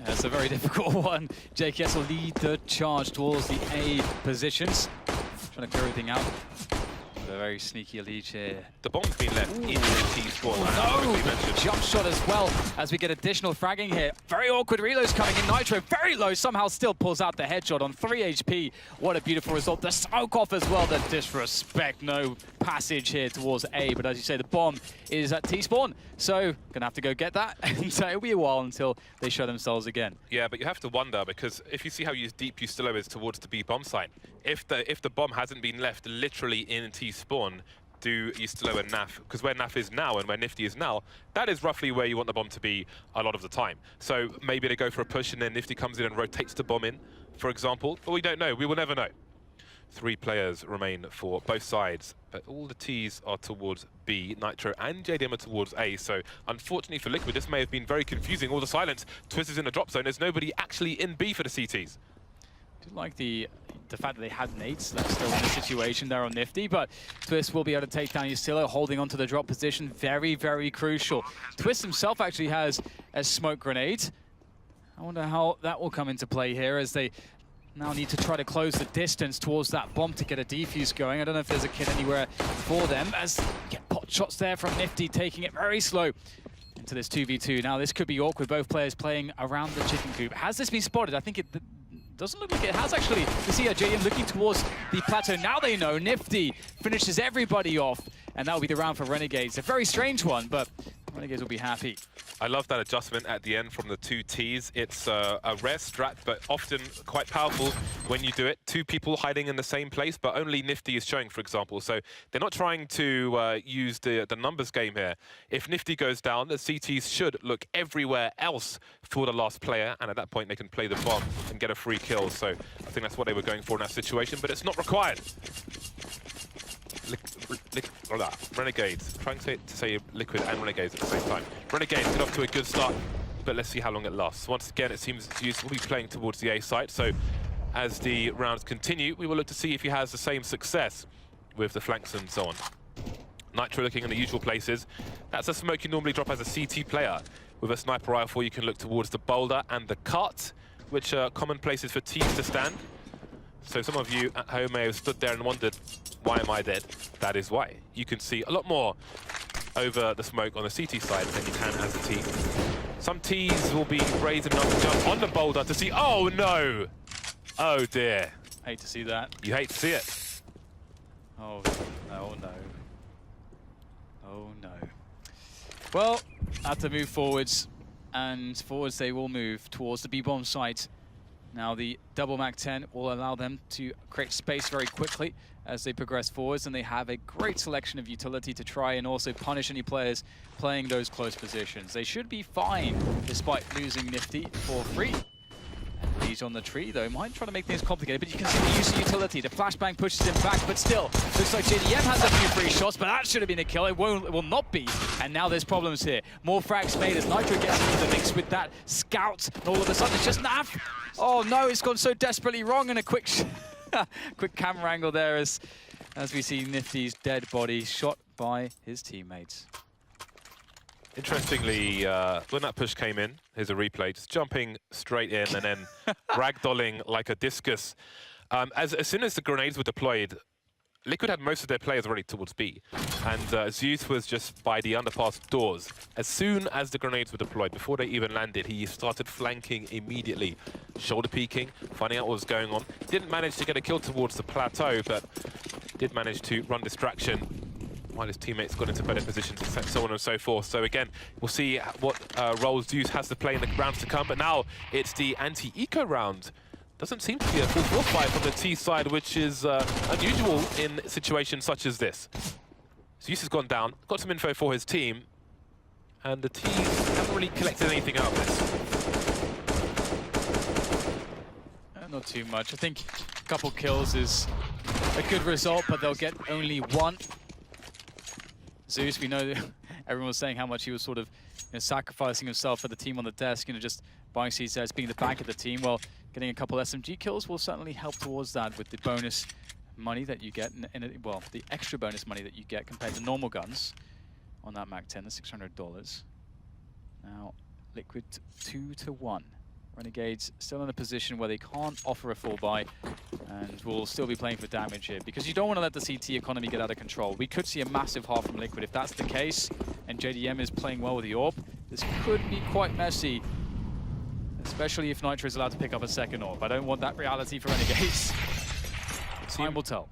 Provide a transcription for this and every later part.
That's a very difficult one. JKS will lead the charge towards the A positions. Trying to clear everything out. A very sneaky lead here. The bomb's been left in the T spawn. No! Jump shot as well as we get additional fragging here. Very awkward reloads coming in. Nitro very low, somehow still pulls out the headshot on 3 HP. What a beautiful result. The smoke off as well. The disrespect. No passage here towards A, but as you say, the bomb is at T spawn. So, gonna have to go get that, and it'll be a while until they show themselves again. Yeah, but you have to wonder, because if you see how deep Ustilo is towards the B bomb site, if the bomb hasn't been left literally in T spawn, do Ustilo and NAF, because where NAF is now and where Nifty is now, that is roughly where you want the bomb to be a lot of the time. So maybe they go for a push and then Nifty comes in and rotates the bomb in, for example, but we don't know, we will never know. 3 players remain for both sides, but all the Ts are towards B. Nitro and JDM are towards A, so unfortunately for Liquid, this may have been very confusing. All the silence, Twist is in the drop zone, there's nobody actually in B for the CTs. I do like the fact that they had nades. That's still in the situation there on Nifty, but Twist will be able to take down Ustilo, holding onto the drop position. Very, very crucial. Twist himself actually has a smoke grenade. I wonder how that will come into play here as they now need to try to close the distance towards that bomb to get a defuse going. I don't know if there's a kid anywhere for them, as get pot shots there from Nifty, taking it very slow into this 2v2. Now this could be awkward, both players playing around the chicken coop. Has this been spotted? I think it doesn't look like it has actually. You see JDM looking towards the plateau. Now they know Nifty finishes everybody off, and that will be the round for Renegades. A very strange one, but Renegades will be happy. I love that adjustment at the end from the 2 Ts. It's a rare strat, but often quite powerful when you do it. 2 people hiding in the same place, but only Nifty is showing, for example. So they're not trying to use the numbers game here. If Nifty goes down, the CTs should look everywhere else for the last player, and at that point they can play the bomb and get a free kill. So I think that's what they were going for in that situation, but it's not required. Renegades. Trying to say Liquid and Renegades at the same time. Renegades get off to a good start, but let's see how long it lasts. Once again, it seems Zeus will be playing towards the A site, so as the rounds continue, we will look to see if he has the same success with the flanks and so on. Nitro looking in the usual places. That's a smoke you normally drop as a CT player. With a sniper rifle, you can look towards the boulder and the cart, which are common places for teams to stand. So some of you at home may have stood there and wondered, why am I dead? That is why. You can see a lot more over the smoke on the CT side than you can as a T. Some Ts will be brave enough to jump on the boulder to see, oh no! Oh dear. Hate to see that. You hate to see it. Oh no, no. Oh no. Well, have to move forwards, and forwards they will move towards the B-bomb site. Now the double Mac-10 will allow them to create space very quickly as they progress forwards, and they have a great selection of utility to try and also punish any players playing those close positions. They should be fine despite losing Nifty for free. And he's on the tree though, might try to make things complicated, but you can see the use of utility. The flashbang pushes him back, but still, looks like JDM has a few free shots, but that should have been a kill. It will not be, and now there's problems here. More frags made as Nitro gets into the mix with that scout, and all of a sudden it's just NAF. Oh no, it's gone so desperately wrong, and a quick quick camera angle there as we see Nifty's dead body shot by his teammates. Interestingly, when that push came in, here's a replay, just jumping straight in and then ragdolling like a discus. As soon as the grenades were deployed, Liquid had most of their players already towards B, and Zeus was just by the underpass doors. As soon as the grenades were deployed, before they even landed, he started flanking immediately, shoulder peeking, finding out what was going on. Didn't manage to get a kill towards the plateau, but did manage to run distraction while his teammates got into better positions, and so on and so forth. So again, we'll see what roles Zeus has to play in the rounds to come, but now it's the anti-eco round. Doesn't seem to be a full 4-5 from the T side, which is unusual in situations such as this. Zeus has gone down, got some info for his team, and the Ts haven't really collected anything out of this. Not too much. I think a couple kills is a good result, but they'll get only one. Zeus, we know that everyone was saying how much he was sort of sacrificing himself for the team on the desk, just buying seats as being the back of the team. Well, getting a couple SMG kills will certainly help towards that with the bonus money that you get, well, the extra bonus money that you get compared to normal guns on that Mac-10, the $600. Now, Liquid 2-1. Renegades still in a position where they can't offer a full buy and will still be playing for damage here because you don't want to let the CT economy get out of control. We could see a massive half from Liquid if that's the case, and JDM is playing well with the AWP. This could be quite messy, especially if Nitro is allowed to pick up a second AWP. I don't want that reality for Renegades. Time will tell.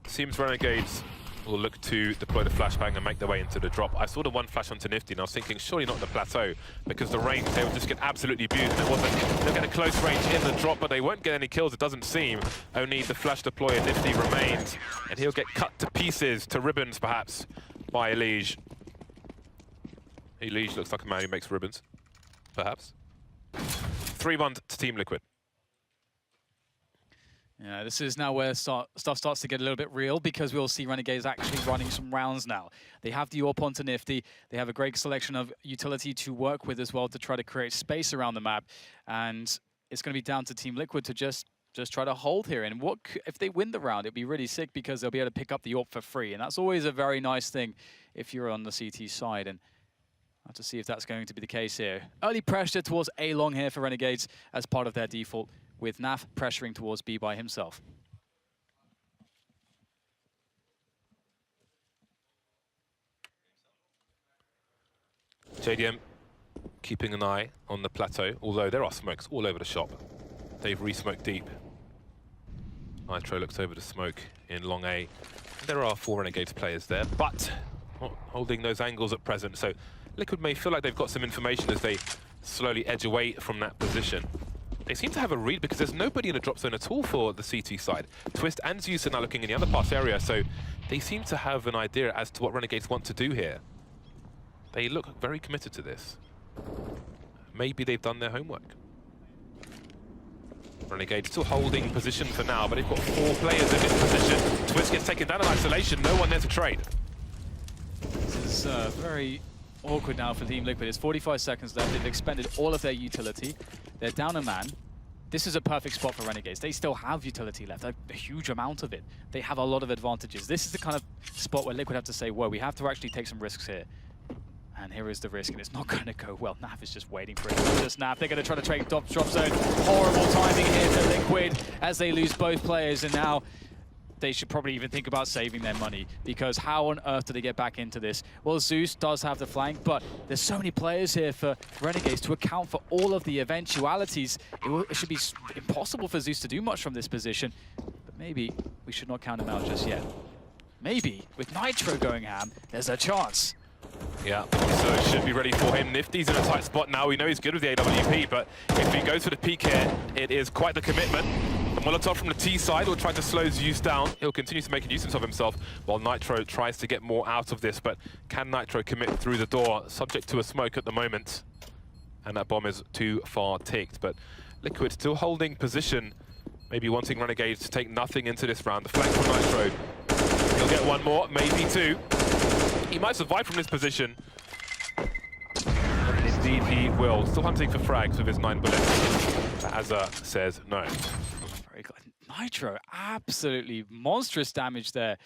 Seems Renegades will look to deploy the flashbang and make their way into the drop. I saw the one flash onto Nifty and I was thinking, surely not the plateau, because the range, they would just get absolutely abused. And it wasn't, they'll get a close range in the drop, but they won't get any kills, it doesn't seem. Only the flash deployer, Nifty, remains, and he'll get cut to pieces, to ribbons perhaps, by ELEAGUE. ELEAGUE looks like a man who makes ribbons, perhaps. 3-1 to Team Liquid. Yeah, this is now where stuff starts to get a little bit real because we'll see Renegades actually running some rounds now. They have the AWP onto Nifty. They have a great selection of utility to work with as well to try to create space around the map. And it's going to be down to Team Liquid to just try to hold here. And what if they win the round? It'd be really sick because they'll be able to pick up the AWP for free. And that's always a very nice thing if you're on the CT side. And I'll have to see if that's going to be the case here. Early pressure towards A long here for Renegades as part of their default, with Naf pressuring towards B by himself. JDM keeping an eye on the plateau, although there are smokes all over the shop. They've re-smoked deep. Nitro looks over the smoke in long A. There are 4 Renegades players there, but not holding those angles at present, so Liquid may feel like they've got some information as they slowly edge away from that position. They seem to have a read because there's nobody in the drop zone at all for the CT side. Twist and Zeus are now looking in the other pass area, so they seem to have an idea as to what Renegades want to do here. They look very committed to this. Maybe they've done their homework. Renegades still holding position for now, but they've got 4 players in this position. Twist gets taken down in isolation, no one there to trade. This is very awkward now for Team Liquid. It's 45 seconds left. They've expended all of their utility. They're down a man. This is a perfect spot for Renegades. They still have utility left, a huge amount of it. They have a lot of advantages. This is the kind of spot where Liquid have to say, whoa, we have to actually take some risks here. And here is the risk, and it's not going to go well. Naf is just waiting for it. Just Naf. They're going to try to trade drop zone. Horrible timing here for Liquid as they lose both players, and now they should probably even think about saving their money, because how on earth do they get back into this? Well, Zeus does have the flank, but there's so many players here for Renegades to account for all of the eventualities. It should be impossible for Zeus to do much from this position, but maybe we should not count him out just yet. Maybe, with Nitro going ham, there's a chance. Yeah, so it should be ready for him. Nifty's in a tight spot now. We know he's good with the AWP, but if he goes for the peek here, it is quite the commitment. And Molotov from the T side will try to slow Zeus down. He'll continue to make a nuisance of himself while Nitro tries to get more out of this. But can Nitro commit through the door? Subject to a smoke at the moment. And that bomb is too far ticked. But Liquid still holding position, maybe wanting Renegades to take nothing into this round. The flank from Nitro. He'll get one more, maybe 2. He might survive from this position. And indeed he will. Still hunting for frags with his 9 bullets. Azza says no. Very good. Nitro, absolutely monstrous damage there.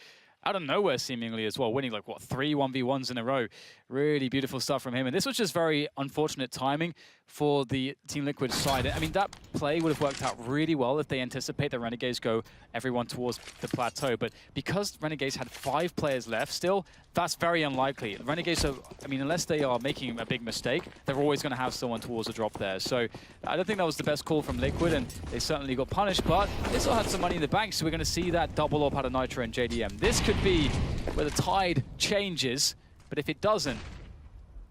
Out of nowhere, seemingly, as well. Winning, like, what, 3 1v1s in a row. Really beautiful stuff from him. And this was just very unfortunate timing for the Team Liquid side. I mean, that play would have worked out really well if they anticipate that Renegades go everyone towards the plateau. But because Renegades had 5 players left still, that's very unlikely. Renegades are, I mean, unless they are making a big mistake, they're always going to have someone towards a drop there. So I don't think that was the best call from Liquid, and they certainly got punished. But they still had some money in the bank, so we're going to see that double up out of Nitro and JDM. This could be where the tide changes, but if it doesn't,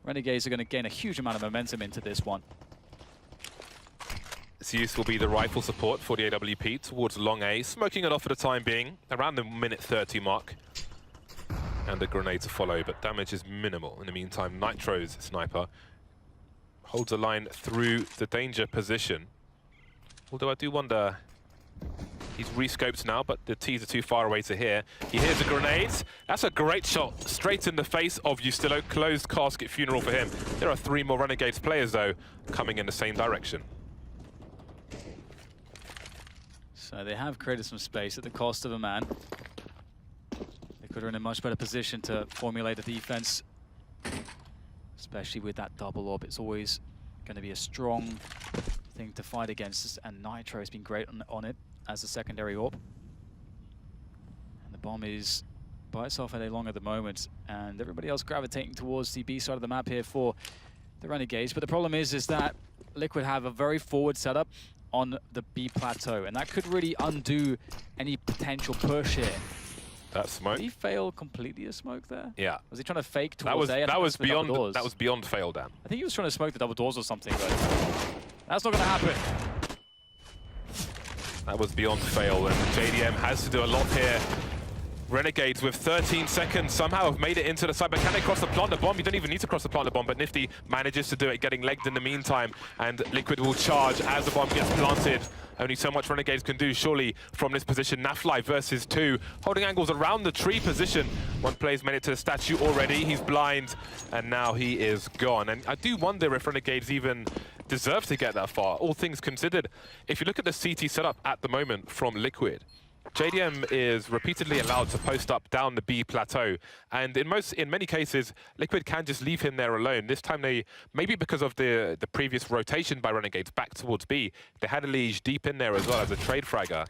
Renegades are going to gain a huge amount of momentum into this one. Zeus will be the rifle support for the AWP towards long A, smoking it off for the time being, around the minute 30 mark. And a grenade to follow, but damage is minimal. In the meantime, Nitro's sniper holds a line through the danger position. Although I do wonder, he's re-scoped now, but the T's are too far away to hear. He hears a grenade. That's a great shot, straight in the face of Justillo. Closed casket funeral for him. There are 3 more Renegades players, though, coming in the same direction. So they have created some space at the cost of a man. They could are in a much better position to formulate a defense, especially with that double AWP. It's always going to be a strong thing to fight against, and Nitro has been great on it as a secondary AWP. And the bomb is by itself at A long at the moment, and everybody else gravitating towards the B side of the map here for the Renegades. But the problem is that Liquid have a very forward setup on the B plateau, and that could really undo any potential push here. That smoke. Did he fail completely a smoke there? Yeah. Was he trying to fake towards A? That was beyond fail, Dan. I think he was trying to smoke the double doors or something, but that's not going to happen. That was beyond fail, and JDM has to do a lot here. Renegades with 13 seconds somehow have made it into the side, but can they cross the planter bomb? You don't even need to cross the planter bomb, but Nifty manages to do it, getting legged in the meantime, and Liquid will charge as the bomb gets planted. Only so much Renegades can do, surely, from this position. Nafly versus 2, holding angles around the tree position. One player's made it to the statue already. He's blind, and now he is gone. And I do wonder if Renegades even deserve to get that far, all things considered. If you look at the CT setup at the moment from Liquid, JDM is repeatedly allowed to post up down the B plateau, and in many cases, Liquid can just leave him there alone. This time they, maybe because of the previous rotation by Renegades back towards B, they had ELEAGUE deep in there as well as a trade fragger.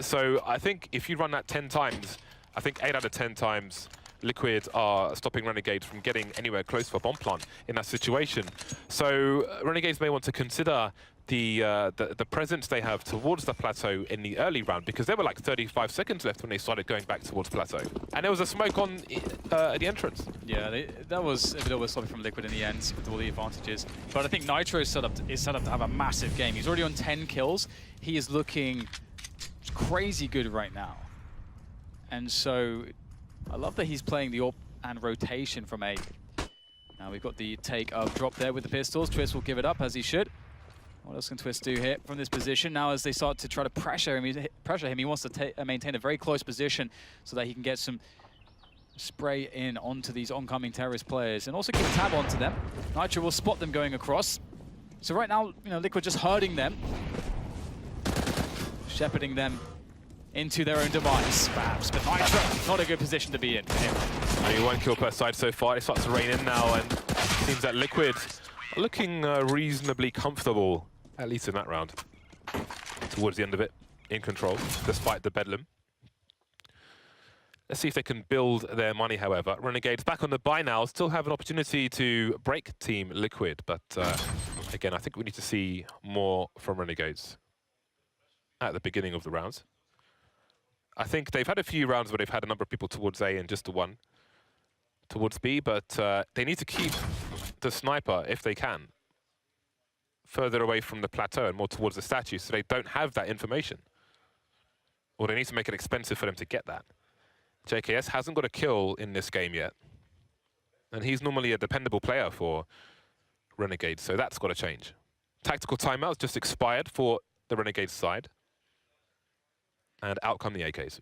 So I think if you run that 10 times, I think 8 out of 10 times, Liquid are stopping Renegades from getting anywhere close to a bomb plant in that situation. So Renegades may want to consider the presence they have towards the plateau in the early round, because there were like 35 seconds left when they started going back towards plateau, and there was a smoke on the entrance. Yeah, that was a bit of a sloppy from Liquid in the end with all the advantages. But I think Nitro is set up to have a massive game. He's already on 10 kills. He is looking crazy good right now, and so I love that he's playing the AWP and rotation from A. Now we've got the take of drop there with the pistols. Twist will give it up as he should. What else can Twist do here from this position? Now as they start to try to pressure him, he wants to maintain a very close position so that he can get some spray in onto these oncoming terrorist players and also keep a tab onto them. Nitro will spot them going across. So right now, Liquid just herding them, shepherding them into their own device, perhaps. But Nitro, not a good position to be in for him. Only 1 kill per side so far. It starts to rain in now, and it seems that Liquid are looking reasonably comfortable, at least in that round. Towards the end of it, in control, despite the bedlam. Let's see if they can build their money, however. Renegades back on the buy now, still have an opportunity to break Team Liquid, but again, I think we need to see more from Renegades at the beginning of the rounds. I think they've had a few rounds where they've had a number of people towards A and just the one towards B, but they need to keep the sniper, if they can, further away from the plateau and more towards the statue, so they don't have that information. Or they need to make it expensive for them to get that. JKS hasn't got a kill in this game yet, and he's normally a dependable player for Renegades, so that's got to change. Tactical timeout's just expired for the Renegades side, and out come the AKs.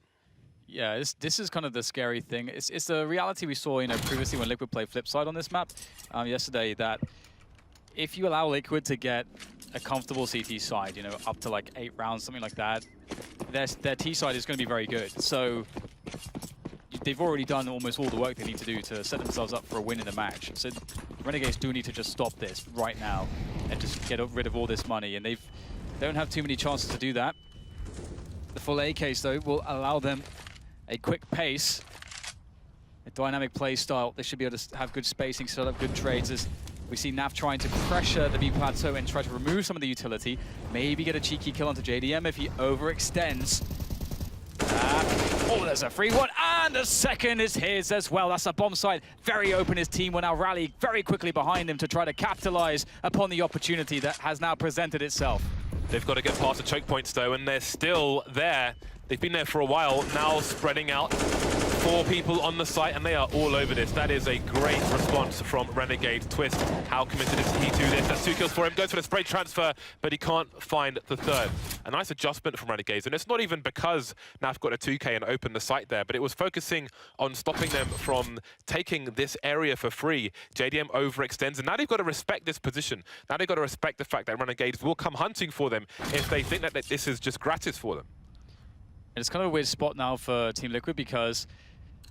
Yeah, this is kind of the scary thing. It's the reality we saw, previously when Liquid played Flipside on this map yesterday, that if you allow Liquid to get a comfortable CT side, up to like 8 rounds, something like that, their T side is going to be very good. So they've already done almost all the work they need to do to set themselves up for a win in the match. So Renegades do need to just stop this right now and just get rid of all this money, and they don't have too many chances to do that. The full AKs, though, will allow them a quick pace, a dynamic play style. They should be able to have good spacing, set up good trades. As we see Naf trying to pressure the B plateau and try to remove some of the utility. Maybe get a cheeky kill onto JDM if he overextends. Oh, there's a free one, and the second is his as well. That's a bomb site, very open. His team will now rally very quickly behind him to try to capitalize upon the opportunity that has now presented itself. They've got to get past the choke points, though, and they're still there. They've been there for a while, now spreading out. 4 people on the site, and they are all over this. That is a great response from Renegade. Twist, how committed is he to this? That's 2 kills for him. Goes for the spray transfer, but he can't find the third. A nice adjustment from Renegades, and it's not even because Naf got a 2K and opened the site there, but it was focusing on stopping them from taking this area for free. JDM overextends, and now they've got to respect this position. Now they've got to respect the fact that Renegades will come hunting for them if they think that this is just gratis for them. And it's kind of a weird spot now for Team Liquid because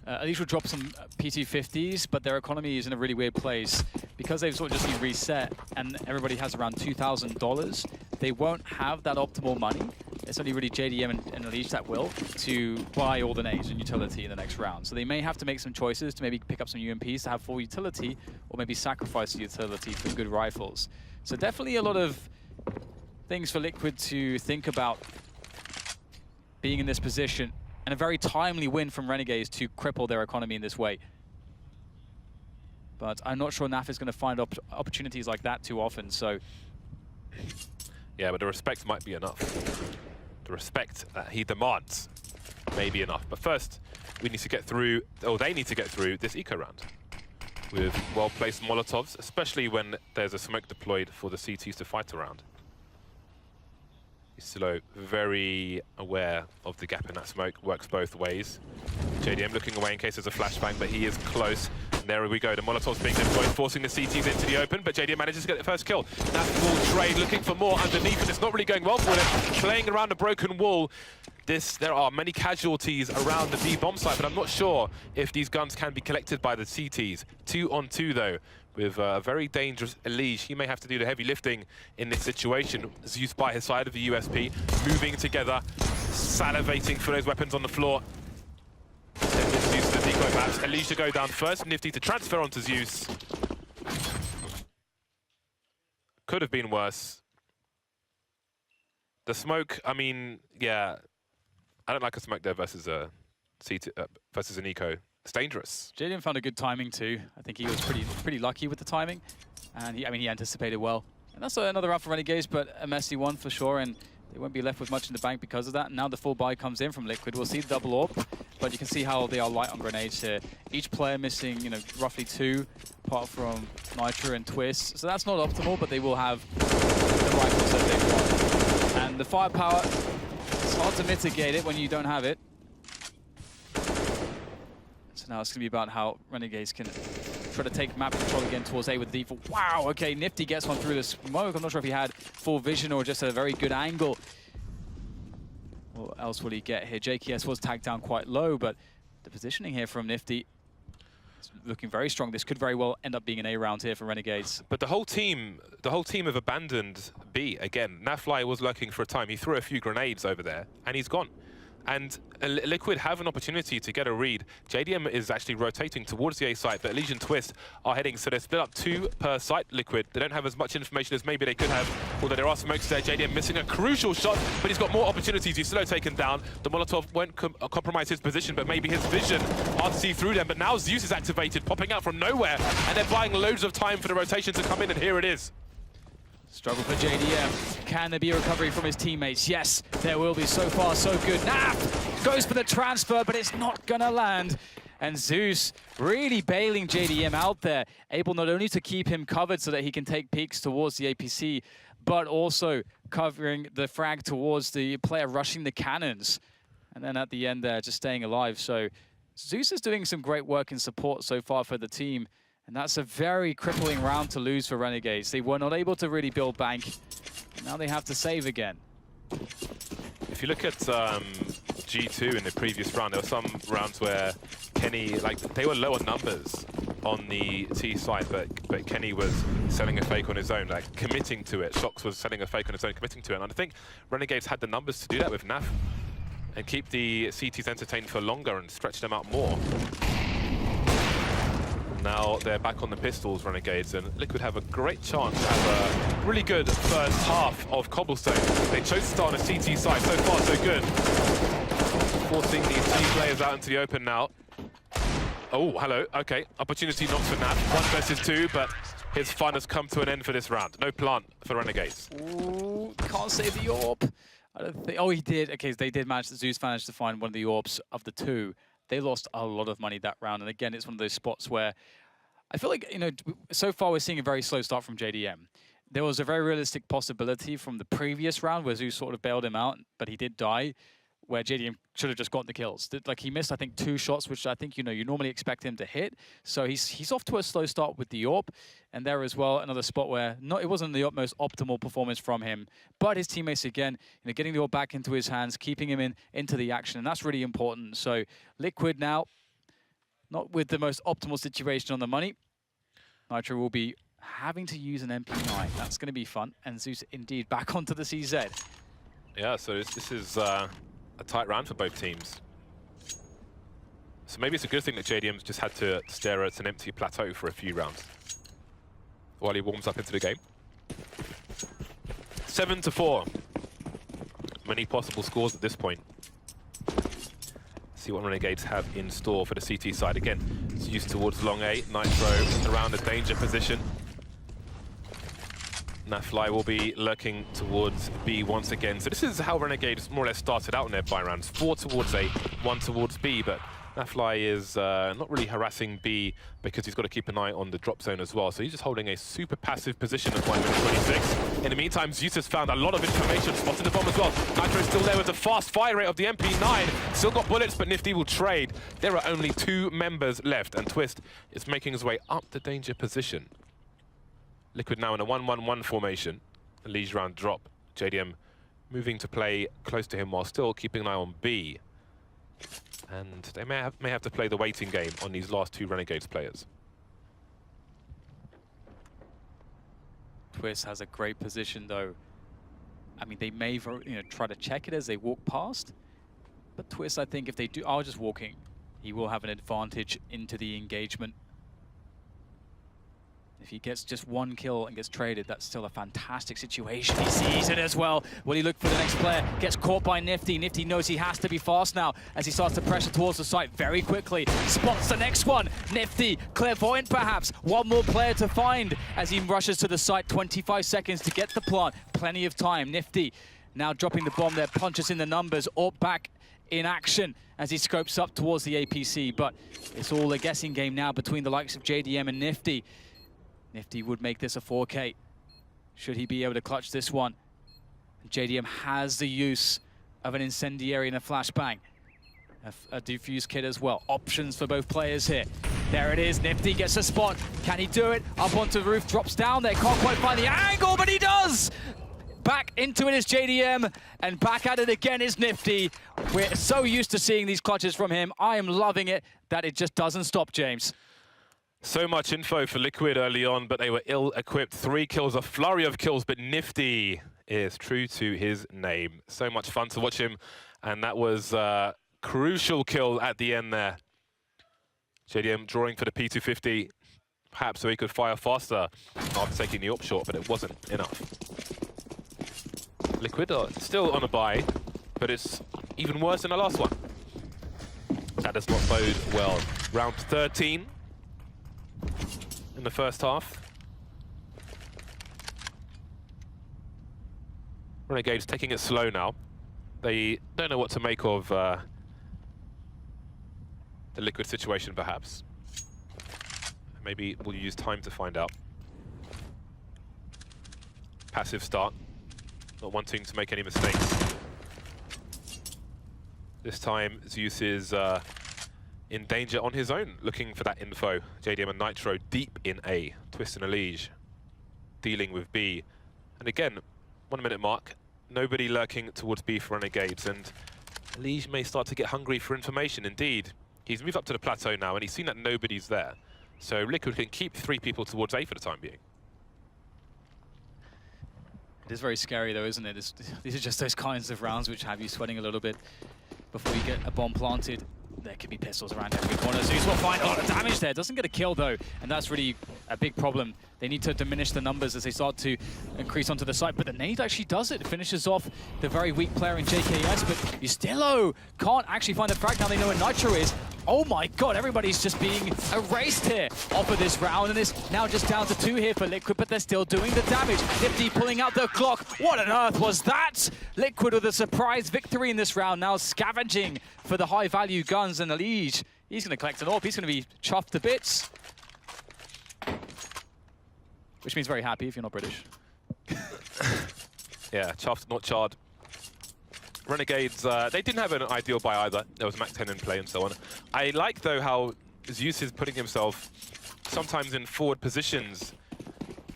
ELEAGUE will drop some P250s, but their economy is in a really weird place. Because they've sort of just been reset and everybody has around $2,000, they won't have that optimal money. It's only really JDM and ELEAGUE that will, to buy all the nades and utility in the next round. So they may have to make some choices to maybe pick up some UMPs to have full utility, or maybe sacrifice the utility for good rifles. So definitely a lot of things for Liquid to think about being in this position, and a very timely win from Renegades to cripple their economy in this way. But I'm not sure NAF is going to find opportunities like that too often, so... Yeah, but the respect might be enough. The respect that he demands may be enough. But first, we need to get through, or they need to get through this eco round with well-placed Molotovs, especially when there's a smoke deployed for the CTs to fight around. Silo very aware of the gap in that smoke, works both ways. JDM looking away in case there's a flashbang, but he is close. And there we go, the Molotovs being deployed, forcing the CTs into the open, but JDM manages to get the first kill. That full trade, looking for more underneath, and it's not really going well for him. Playing around a broken wall. There are many casualties around the B bomb site, but I'm not sure if these guns can be collected by the CTs. 2 on 2 though, with a very dangerous ELEAGUE. He may have to do the heavy lifting in this situation. Zeus by his side of the USP, moving together, salivating for those weapons on the floor. Then this Zeus the decoy perhaps. ELEAGUE to go down first, Nifty to transfer onto Zeus. Could have been worse. The smoke, I mean, yeah, I don't like a smoke there versus a versus an eco. It's dangerous. JDM found a good timing too. I think he was pretty lucky with the timing, and he anticipated well. And that's another round for Renegades, but a messy one for sure, and they won't be left with much in the bank because of that. And now the full buy comes in from Liquid. We'll see the double orb, but you can see how they are light on grenades here. Each player missing, you know, roughly 2, apart from Nitro and Twist. So that's not optimal, but they will have the rifles that they want. And the firepower, it's hard to mitigate it when you don't have it. So now it's going to be about how Renegades can try to take map control again towards A with the default. Wow, okay, Nifty gets one through the smoke. I'm not sure if he had full vision or just a very good angle. What else will he get here? JKS was tagged down quite low, but the positioning here from Nifty is looking very strong. This could very well end up being an A round here for Renegades. But the whole team have abandoned B again. Nafly was lurking for a time. He threw a few grenades over there, and he's gone. And Liquid have an opportunity to get a read. JDM is actually rotating towards the A site, but ELEAGUE and Twist are heading, so they're split up 2 per site, Liquid. They don't have as much information as maybe they could have, although there are smokes there. JDM missing a crucial shot, but he's got more opportunities. He's slow taken down. The Molotov won't compromise his position, but maybe his vision can't see through them. But now Zeus is activated, popping out from nowhere, and they're buying loads of time for the rotation to come in, and here it is. Struggle for JDM. Can there be a recovery from his teammates? Yes, there will be. So far, so good. NAF goes for the transfer, but it's not gonna land. And Zeus really bailing JDM out there, able not only to keep him covered so that he can take peeks towards the APC, but also covering the frag towards the player rushing the cannons. And then at the end there, just staying alive. So Zeus is doing some great work in support so far for the team. And that's a very crippling round to lose for Renegades. They were not able to really build bank. And now they have to save again. If you look at G2 in the previous round, there were some rounds where Kenny, like, they were lower numbers on the T side, but Kenny was selling a fake on his own, like committing to it. Shox was selling a fake on his own, committing to it. And I think Renegades had the numbers to do that with NAF and keep the CTs entertained for longer and stretch them out more. Now they're back on the pistols, Renegades, and Liquid have a great chance to have a really good first half of Cobblestone. They chose to start on a CT side. So far, so good. Forcing these 2 players out into the open now. Oh, hello. Okay, opportunity knocks for Nat. 1 versus 2, but his fun has come to an end for this round. No plant for Renegades. Ooh, can't save the orb. I don't think... Oh, he did. Okay, they did manage... Zeus managed to find one of the orbs of the 2. They lost a lot of money that round. And again, it's one of those spots where I feel like, you know, so far we're seeing a very slow start from JDM. There was a very realistic possibility from the previous round where Zeus sort of bailed him out, but he did die, where JDM should have just gotten the kills. Like, he missed, I think, 2 shots, which I think, you know, you normally expect him to hit. So he's off to a slow start with the AWP. And there as well, another spot where it wasn't the most optimal performance from him, but his teammates, again, you know, getting the AWP back into his hands, keeping him into the action, and that's really important. So Liquid now, not with the most optimal situation on the money. Nitro will be having to use an MP9. That's going to be fun. And Zeus indeed back onto the CZ. Yeah, so this is a tight round for both teams. So maybe it's a good thing that JDM's just had to stare at an empty plateau for a few rounds while he warms up into the game. 7-4. Many possible scores at this point. See what Renegades have in store for the CT side. Again, it's used towards long A. Nitro around a danger position. Nafly will be lurking towards B once again. So this is how Renegades more or less started out in their buy rounds. 4 towards A, 1 towards B, but Nafly is not really harassing B because he's got to keep an eye on the drop zone as well. So he's just holding a super passive position at 1:26. In the meantime, Zeus has found a lot of information, spotted the bomb as well. Nitro is still there with the fast fire rate of the MP9. Still got bullets, but Nifty will trade. There are only 2 members left, and Twist is making his way up the danger position. Liquid now in a 1-1-1 formation. The Liege round drop. JDM moving to play close to him while still keeping an eye on B. And they may have to play the waiting game on these last 2 Renegades players. Twist has a great position though. I mean, they may try to check it as they walk past, but Twist, I think if they are just walking, he will have an advantage into the engagement. If he gets just 1 kill and gets traded, that's still a fantastic situation. He sees it as well. Will he look for the next player? Gets caught by Nifty. Nifty knows he has to be fast now as he starts to pressure towards the site very quickly. Spots the next one. Nifty, clairvoyant perhaps. 1 more player to find as he rushes to the site. 25 seconds to get the plant. Plenty of time. Nifty now dropping the bomb there. Punches in the numbers. Orp back in action as he scopes up towards the APC. But it's all a guessing game now between the likes of JDM and Nifty. Nifty would make this a 4K. Should he be able to clutch this one? JDM has the use of an incendiary and a flashbang. A defuse kit as well. Options for both players here. There it is. Nifty gets a spot. Can he do it? Up onto the roof, drops down there. Can't quite find the angle, but he does! Back into it is JDM, and back at it again is Nifty. We're so used to seeing these clutches from him. I am loving it that it just doesn't stop, James. So much info for Liquid early on, but they were ill-equipped. 3 kills, a flurry of kills, but Nifty is true to his name. So much fun to watch him, and that was a crucial kill at the end there. JDM drawing for the P250, perhaps so he could fire faster after taking the AWP shot, but it wasn't enough. Liquid are still on a bye, but it's even worse than the last one. That does not bode well. Round 13. In the first half. Renegades taking it slow now. They don't know what to make of the Liquid situation, perhaps. Maybe we'll use time to find out. Passive start. Not wanting to make any mistakes. This time, Zeus is in danger on his own, looking for that info. JDM and Nitro deep in A. Twist and Elige dealing with B. And again, 1 minute mark. Nobody lurking towards B for Renegades, and Elige may start to get hungry for information. Indeed, he's moved up to the plateau now, and he's seen that nobody's there. So Liquid can keep 3 people towards A for the time being. It is very scary though, isn't it? These are just those kinds of rounds which have you sweating a little bit before you get a bomb planted. There could be pistols around every corner. Zeus will find a lot of damage there. Doesn't get a kill though, and that's really a big problem. They need to diminish the numbers as they start to increase onto the site, but the nade actually does it. It finishes off the very weak player in JKS, but Ustillo can't actually find the frag. Now they know where Nitro is. Oh my god, everybody's just being erased here off of this round, and it's now just down to 2 here for Liquid, but they're still doing the damage. Nifty pulling out the clock. What on earth was that? Liquid with a surprise victory in this round, now scavenging for the high-value guns, and Elige, he's going to collect an AWP. He's going to be chuffed to bits. Which means very happy if you're not British. Yeah, chuffed, not charred. Renegades, they didn't have an ideal buy either. There was Mac 10 in play and so on. I like, though, how Zeus is putting himself sometimes in forward positions.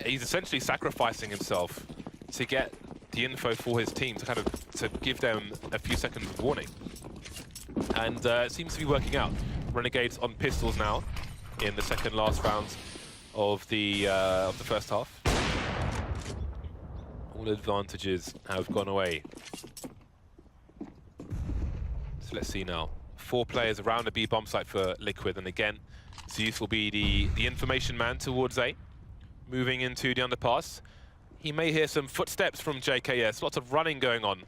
He's essentially sacrificing himself to get the info for his team, to give them a few seconds of warning. And it seems to be working out. Renegades on pistols now in the second last rounds. of the first half. All advantages have gone away. So let's see now. 4 players around the B bomb site for Liquid, and again, Zeus will be the information man towards A. Moving into the underpass. He may hear some footsteps from JKS. Lots of running going on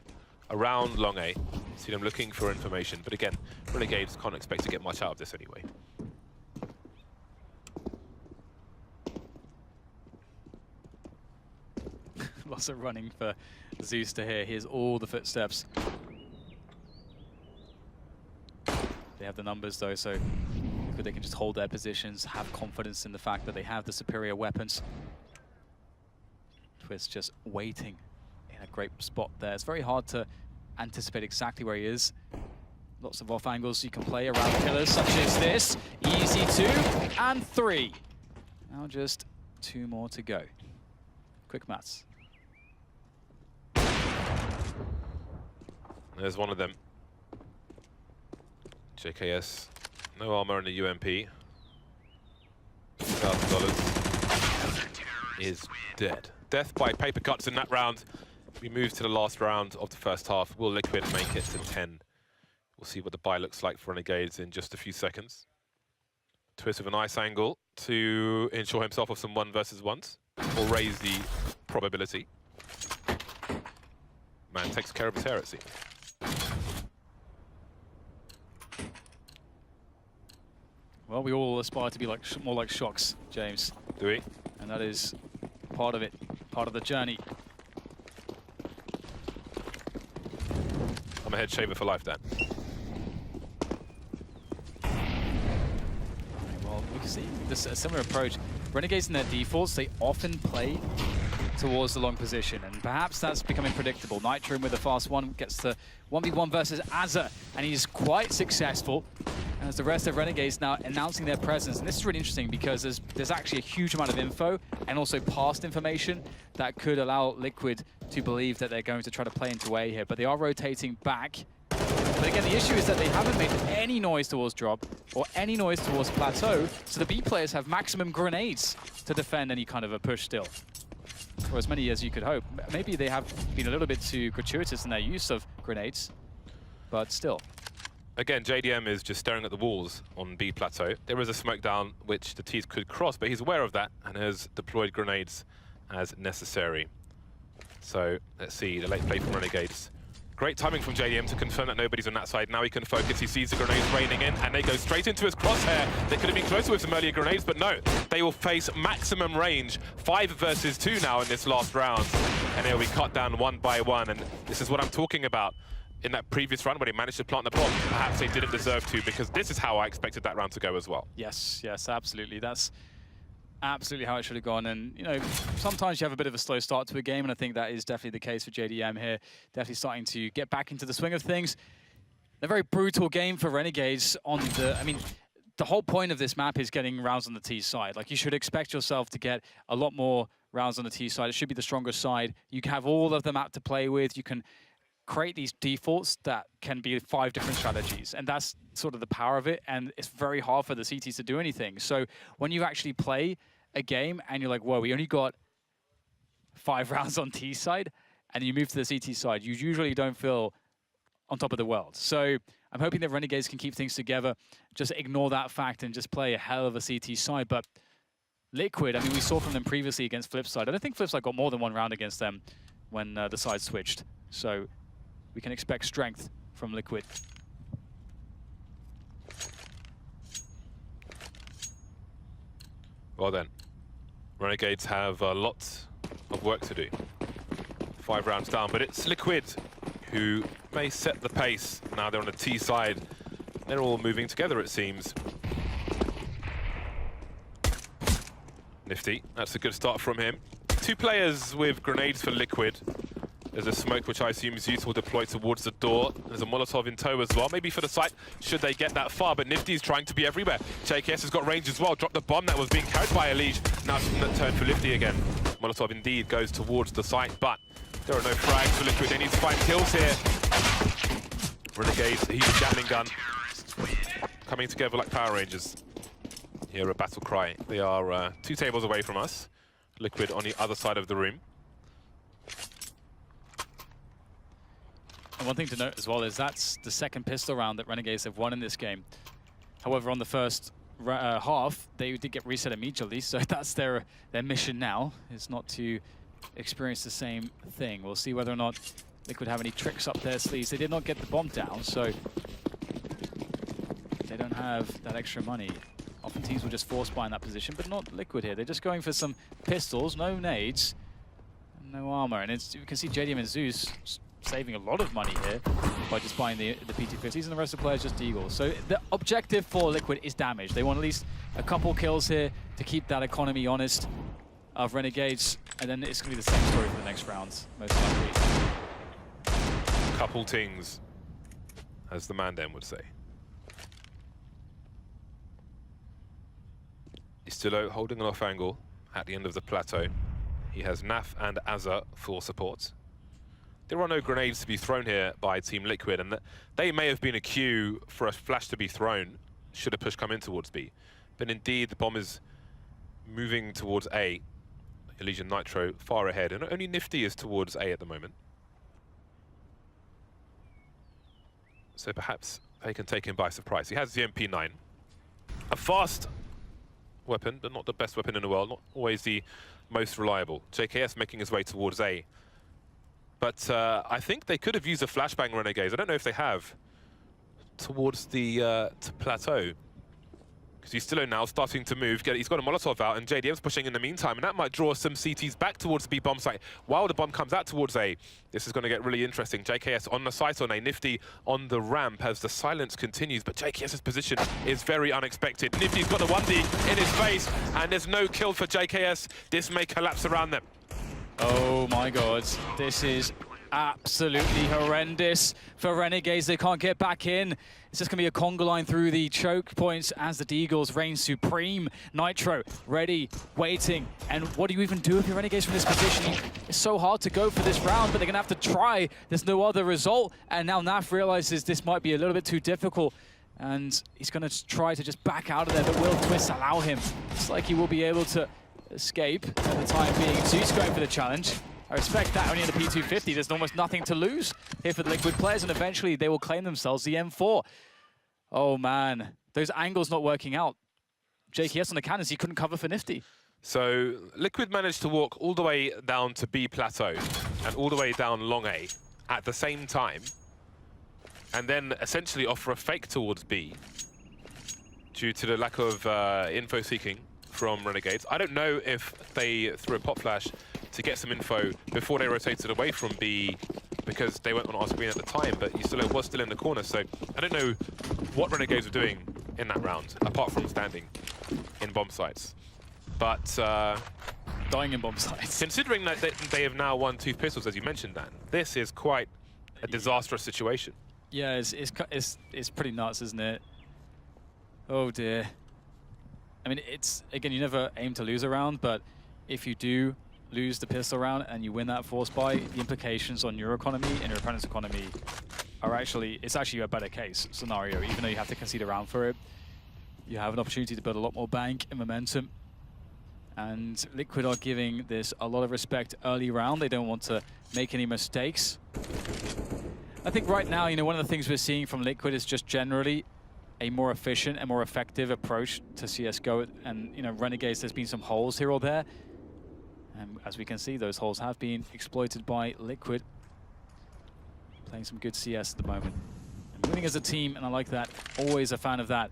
around long A. See them looking for information, but again, Renegades can't expect to get much out of this anyway. Lots of running for Zeus to hear. Here's all the footsteps. They have the numbers though, so they can just hold their positions, have confidence in the fact that they have the superior weapons. Twist just waiting in a great spot there. It's very hard to anticipate exactly where he is. Lots of off angles you can play around pillars such as this. Easy 2 and 3. Now just 2 more to go. Quick maths. There's one of them. JKS, no armor in the UMP. $1,000 is dead. Death by paper cuts in that round. We move to the last round of the first half. Will Liquid make it to 10? We'll see what the buy looks like for Renegades in just a few seconds. Twist with a nice angle to ensure himself of some 1 versus 1s, or raise the probability. Man takes care of his hair, it seems. Well, we all aspire to be like more like Shocks, James. Do we? And that is part of it, part of the journey. I'm a head shaver for life, Dan. Well, we can see this a similar approach. Renegades in their defaults, they often play towards the long position, and perhaps that's becoming predictable. Nitro with a fast one gets the 1v1 versus Azza, and he's quite successful. And as the rest of Renegades now announcing their presence, and this is really interesting because there's actually a huge amount of info and also past information that could allow Liquid to believe that they're going to try to play into A here, but they are rotating back. But again, the issue is that they haven't made any noise towards drop or any noise towards plateau, so the B players have maximum grenades to defend any kind of a push still. Or as many as you could hope. Maybe they have been a little bit too gratuitous in their use of grenades, but still. Again, JDM is just staring at the walls on B plateau. There is a smoke down which the T's could cross, but he's aware of that and has deployed grenades as necessary. So let's see the late play from Renegades. Great timing from JDM to confirm that nobody's on that side. Now he can focus. He sees the grenades raining in, and they go straight into his crosshair. They could have been closer with some earlier grenades, but no. They will face maximum range. 5 versus 2 now in this last round. And they'll be cut down 1 by 1. And this is what I'm talking about. In that previous round, when they managed to plant the bomb, perhaps they didn't deserve to, because this is how I expected that round to go as well. Yes, yes, absolutely. That's absolutely how it should have gone. And, you know, sometimes you have a bit of a slow start to a game, and I think that is definitely the case for JDM here. Definitely starting to get back into the swing of things. A very brutal game for Renegades on the... I mean, the whole point of this map is getting rounds on the T side. Like, you should expect yourself to get a lot more rounds on the T side. It should be the stronger side. You can have all of the map to play with. You can create these defaults that can be 5 different strategies, and that's sort of the power of it, and it's very hard for the CTs to do anything. So when you actually play a game and you're like, whoa, we only got 5 rounds on T side, and you move to the CT side, you usually don't feel on top of the world. So I'm hoping that Renegades can keep things together, just ignore that fact and just play a hell of a CT side. But Liquid, I mean, we saw from them previously against Flipside. I don't think Flipside got more than 1 round against them when the side switched. So we can expect strength from Liquid. Well then, Renegades have a lot of work to do. 5 rounds down, but it's Liquid who may set the pace. Now they're on the T side. They're all moving together, it seems. Nifty, that's a good start from him. 2 players with grenades for Liquid. There's a smoke which I assume Zeus will deploy towards the door. There's a Molotov in tow as well, maybe for the site, should they get that far, but Nifty's trying to be everywhere. JKS has got range as well, dropped the bomb that was being carried by ELEAGUE. Now it's a turn for Nifty again. Molotov indeed goes towards the site, but there are no frags for Liquid. They need to find kills here. Renegades, he's a jamming gun. Coming together like Power Rangers. hear a battle cry. They are 2 tables away from us. Liquid on the other side of the room. And one thing to note as well is that's the second pistol round that Renegades have won in this game. However, on the first half, they did get reset immediately, so that's their mission now, is not to experience the same thing. We'll see whether or not Liquid have any tricks up their sleeves. They did not get the bomb down, so they don't have that extra money. Often teams will just force buy in that position, but not Liquid here. They're just going for some pistols, no nades, and no armor. And you can see JDM and Zeus saving a lot of money here by just buying the P250s, and the rest of the players just Eagles. So the objective for Liquid is damage. They want at least a couple kills here to keep that economy honest of Renegades, and then it's going to be the same story for the next rounds, most likely. Couple tings, as the Mandem would say. Istillo holding an off angle at the end of the plateau. He has Naf and Azza for support. There are no grenades to be thrown here by Team Liquid, and they may have been a cue for a flash to be thrown should a push come in towards B. But indeed, the bomb is moving towards A. Elysian Nitro far ahead, and only Nifty is towards A at the moment. So perhaps they can take him by surprise. He has the MP9. A fast weapon, but not the best weapon in the world, not always the most reliable. JKS making his way towards A. But I think they could have used a flashbang Renegades. I don't know if they have, towards the plateau. Because he's still now starting to move. He's got a Molotov out, and JDM's pushing in the meantime, and that might draw some CTs back towards the B bomb site while the bomb comes out towards A. This is going to get really interesting. JKS on the site on A, Nifty on the ramp as the silence continues, but JKS's position is very unexpected. Nifty's got the 1D in his face, and there's no kill for JKS. This may collapse around them. Oh my god, this is absolutely horrendous for Renegades. They can't get back in. It's just going to be a conga line through the choke points as the Deagles reign supreme. Nitro ready, waiting. And what do you even do if you're Renegades from this position? It's so hard to go for this round, but they're going to have to try. There's no other result. And now Naf realizes this might be a little bit too difficult. And he's going to try to just back out of there, but will Twist allow him? It's like he will be able to escape at the time being. Zeus going for the challenge. I respect that. Only in the P250, there's almost nothing to lose here for the Liquid players, and eventually they will claim themselves the M4. Oh man, those angles not working out. JKS on the cannons, he couldn't cover for Nifty. So Liquid managed to walk all the way down to B plateau and all the way down long A at the same time, and then essentially offer a fake towards B due to the lack of info seeking from Renegades. I don't know if they threw a pop flash to get some info before they rotated away from B, because they went on our screen at the time, but Istillo was still in the corner, so I don't know what Renegades were doing in that round, apart from standing in bomb sites. But dying in bomb sites. Considering that they have now won 2 pistols, as you mentioned, Dan, this is quite a disastrous situation. Yeah, it's pretty nuts, isn't it? Oh dear. I mean, again, you never aim to lose a round, but if you do lose the pistol round and you win that force buy, the implications on your economy and your opponent's economy are it's actually a better case scenario. Even though you have to concede a round for it, you have an opportunity to build a lot more bank and momentum. And Liquid are giving this a lot of respect early round. They don't want to make any mistakes. I think right now, one of the things we're seeing from Liquid is just generally a more efficient and more effective approach to CSGO. And, Renegades, there's been some holes here or there. And as we can see, those holes have been exploited by Liquid. Playing some good CS at the moment. And winning as a team, and I like that. Always a fan of that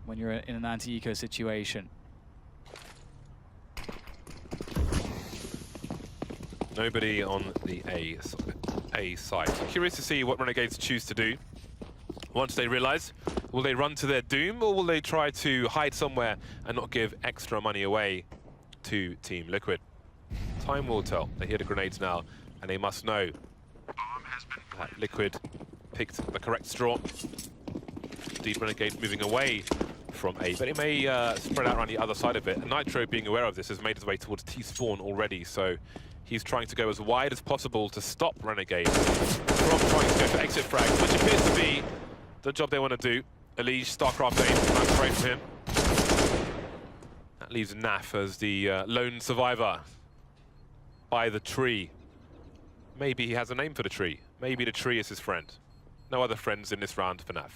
when you're in an anti-eco situation. Nobody on the A side. So curious to see what Renegades choose to do. Once they realize, will they run to their doom, or will they try to hide somewhere and not give extra money away to Team Liquid? Time will tell. They hear the grenades now, and they must know that Liquid picked the correct straw. Deep Renegades moving away from A, but it may spread out around the other side of it. And Nitro, being aware of this, has made his way towards T-spawn already, so he's trying to go as wide as possible to stop Renegades from trying to go for exit frags, which appears to be the job they want to do. Elige, StarCraft aim, nice trade from him. leaves Naf as the lone survivor by the tree. Maybe he has a name for the tree. Maybe the tree is his friend. No other friends in this round for Naf.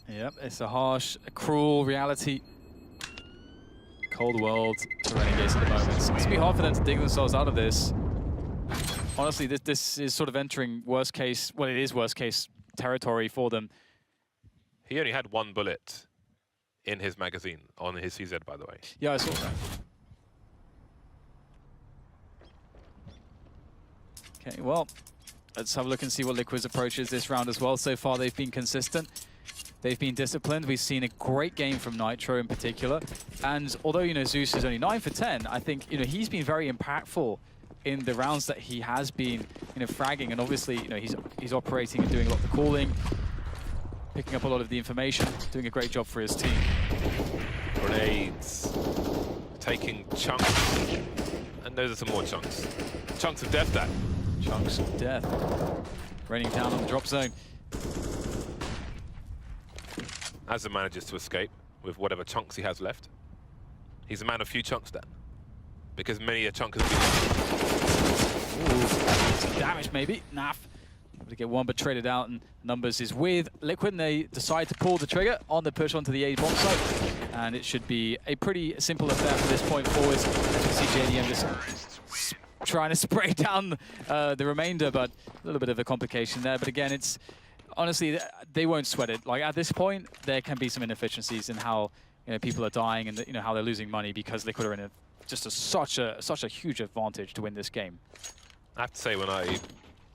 Yep, it's a harsh, cruel reality. Cold world to Renegades at the moment. It's going to be hard for them to dig themselves out of this. Honestly, this is sort of entering worst case, well, it is worst case territory for them. He only had 1 bullet in his magazine, on his CZ, by the way. Yeah, I saw that. Okay, well, let's have a look and see what Liquid's approach is this round as well. So far, they've been consistent. They've been disciplined. We've seen a great game from Nitro in particular. And although, you know, Zeus is only 9 for 10, I think, you know, he's been very impactful in the rounds that he has been, you know, fragging. And obviously, you know, he's operating and doing a lot of the calling, picking up a lot of the information, doing a great job for his team. Grenades. Taking chunks. And those are some more chunks. Chunks of death, that. Chunks of death. Raining down on the drop zone. Azza manages to escape with whatever chunks he has left. He's a man of few chunks, Dan. Because many a chunk has been... Ooh, some damage maybe. Naf able to get one, but traded out, and numbers is with Liquid, and they decide to pull the trigger on the push onto the A bomb site. And it should be a pretty simple affair from this point forwards. As we see JDM just trying to spray down the remainder, but a little bit of a complication there. But again, it's honestly, they won't sweat it. Like at this point, there can be some inefficiencies in how, you know, people are dying and, you know, how they're losing money because Liquid are in such a huge advantage to win this game. I have to say, when I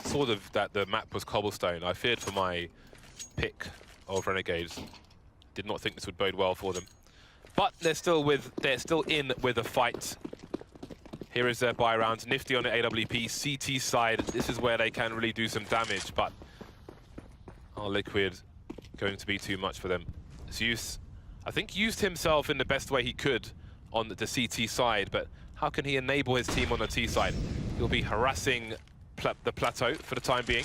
saw that the map was cobblestone, I feared for my pick of Renegades. Did not think this would bode well for them. But they're still in with a fight. Here is their buy round. Nifty on the AWP, CT side. This is where they can really do some damage, but Liquid going to be too much for them. Zeus, I think, used himself in the best way he could on the CT side, but how can he enable his team on the T side? He'll be harassing the plateau for the time being,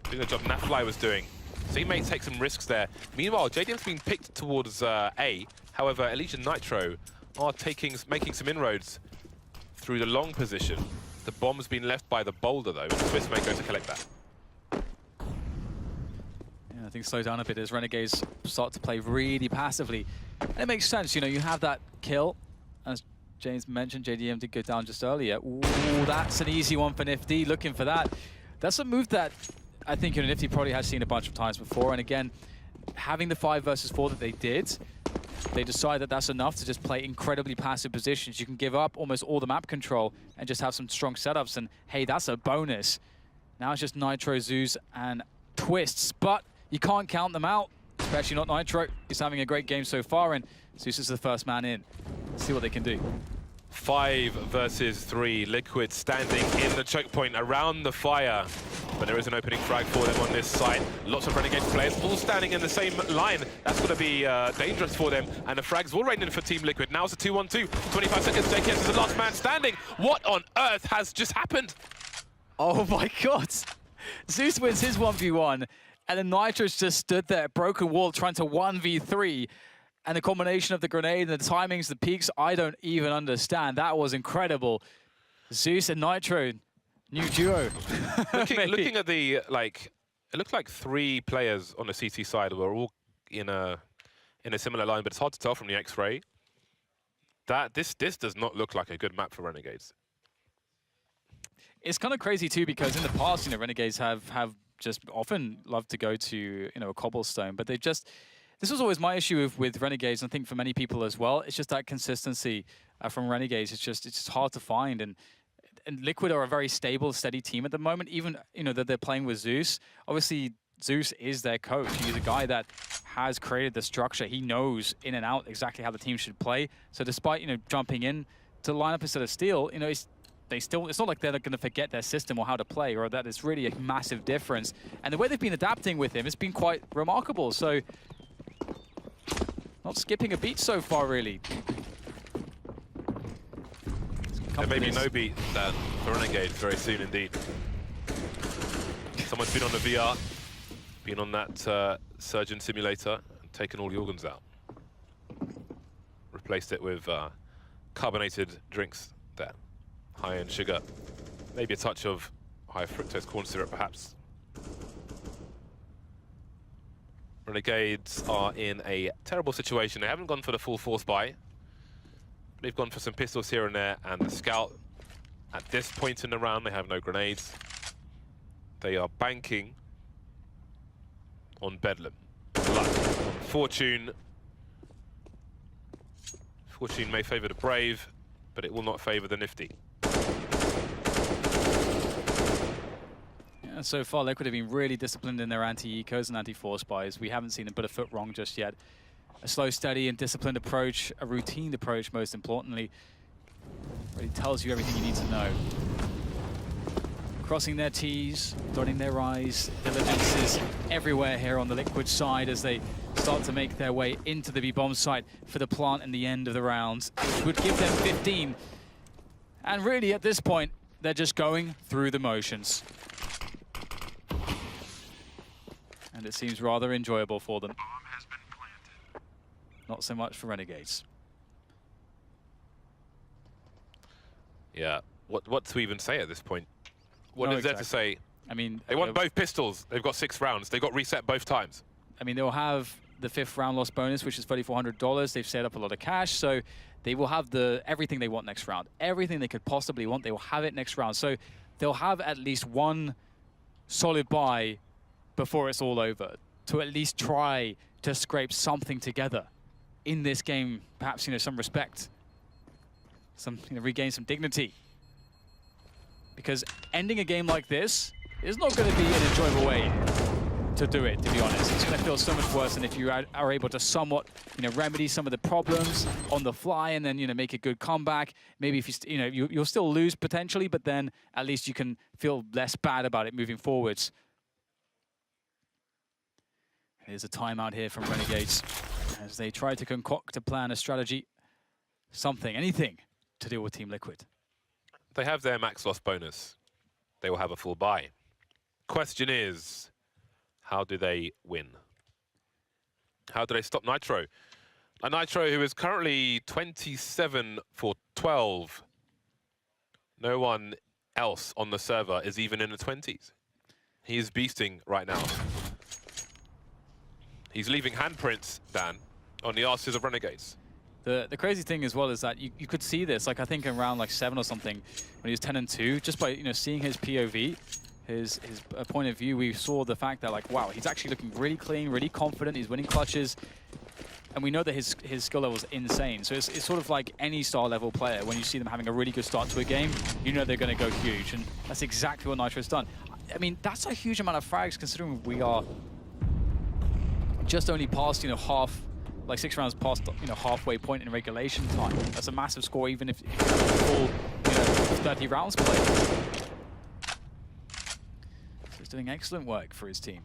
doing the job Nafly was doing. So he may take some risks there. Meanwhile, JDM's been picked towards A. However, Elite and Nitro are making some inroads through the long position. The bomb's been left by the boulder, though. Swiss may go to collect that. Yeah, I think slow down a bit as Renegades start to play really passively. And it makes sense, you know, you have that kill. As James mentioned, JDM did go down just earlier. Ooh, that's an easy one for Nifty, looking for that. That's a move that I think, you know, Nifty probably has seen a bunch of times before. And again, having the 5 versus 4 that they did, they decide that that's enough to just play incredibly passive positions. You can give up almost all the map control and just have some strong setups, and hey, that's a bonus. Now it's just Nitro, Zeus, and Twists, but you can't count them out, especially not Nitro. He's having a great game so far, and Zeus is the first man in. Let's see what they can do. 5 versus 3, Liquid standing in the choke point around the fire. But there is an opening frag for them on this side. Lots of Renegade players all standing in the same line. That's going to be dangerous for them. And the frags will rain in for Team Liquid. Now it's a 2-1-2. 25 seconds. JKS is the last man standing. What on earth has just happened? Oh my god. Zeus wins his 1v1. And then Nitro's just stood there, broken wall, trying to 1v3. And the combination of the grenade and the timings, the peaks, I don't even understand. That was incredible. Zeus and Nitro, new duo. looking at the, like, it looked like 3 players on the CT side were all in a similar line, but it's hard to tell from the X-ray. This does not look like a good map for Renegades. It's kind of crazy too, because in the past, you know, Renegades have just often loved to go to, you know, a cobblestone, but they've just, this was always my issue with Renegades, and I think for many people as well. It's just that consistency from Renegades. It's just hard to find, and Liquid are a very stable, steady team at the moment. Even, you know, that they're playing with Zeus. Obviously, Zeus is their coach. He's a guy that has created the structure. He knows in and out exactly how the team should play. So despite, you know, jumping in to line up instead of steal, you know, it's not like they're going to forget their system or how to play, or that it's really a massive difference. And the way they've been adapting with him has been quite remarkable. So not skipping a beat so far, really. There may be no beat for Renegades very soon indeed. Someone's been on the VR, been on that surgeon simulator, and taken all the organs out. replaced it with carbonated drinks there. High in sugar. Maybe a touch of high fructose corn syrup, perhaps. Renegades are in a terrible situation. They haven't gone for the full force buy. They've gone for some pistols here and there, and the scout, at this point in the round, they have no grenades. They are banking on Bedlam. Luck, on fortune. Fortune may favor the brave, but it will not favor the nifty. Yeah, so far, Liquid have been really disciplined in their anti-ecos and anti-force buys. We haven't seen them put a foot wrong just yet. A slow, steady, and disciplined approach, a routine approach, most importantly, really tells you everything you need to know. Crossing their T's, dotting their I's, diligences everywhere here on the Liquid side as they start to make their way into the B-bomb site for the plant in the end of the round. It would give them 15. And really, at this point, they're just going through the motions. And it seems rather enjoyable for them. Not so much for Renegades. Yeah, what to even say at this point? What is there to say? I mean, they want both pistols. They've got 6 rounds. They got reset both times. I mean, they'll have the 5th round loss bonus, which is $3,400. They've set up a lot of cash, so they will have everything they want next round. Everything they could possibly want, they will have it next round. So they'll have at least one solid buy before it's all over to at least try to scrape something together in this game. Perhaps, some respect, regain some dignity. Because ending a game like this is not going to be an enjoyable way to do it, to be honest. It's going to feel so much worse than if you are able to somewhat, remedy some of the problems on the fly and then, make a good comeback. Maybe if you'll still lose potentially, but then at least you can feel less bad about it moving forwards. Here's a timeout here from Renegades as they try to concoct a plan, a strategy, something, anything to deal with Team Liquid. They have their max loss bonus. They will have a full buy. Question is, how do they win? How do they stop Nitro? A Nitro who is currently 27 for 12. No one else on the server is even in the 20s. He is beasting right now. He's leaving handprints, Dan, on the arses of Renegades. The crazy thing as well is that you could see this, I think in round 7 or something, when he was 10-2, just by seeing his POV, his point of view, we saw the fact that wow, he's actually looking really clean, really confident, he's winning clutches, and we know that his skill level is insane. So it's sort of like any star level player, when you see them having a really good start to a game, you know they're going to go huge, and that's exactly what Nitro's done. I mean, that's a huge amount of frags considering we are just only past half. 6 rounds past, halfway point in regulation time. That's a massive score, even if you have a full, 30 rounds played. So he's doing excellent work for his team.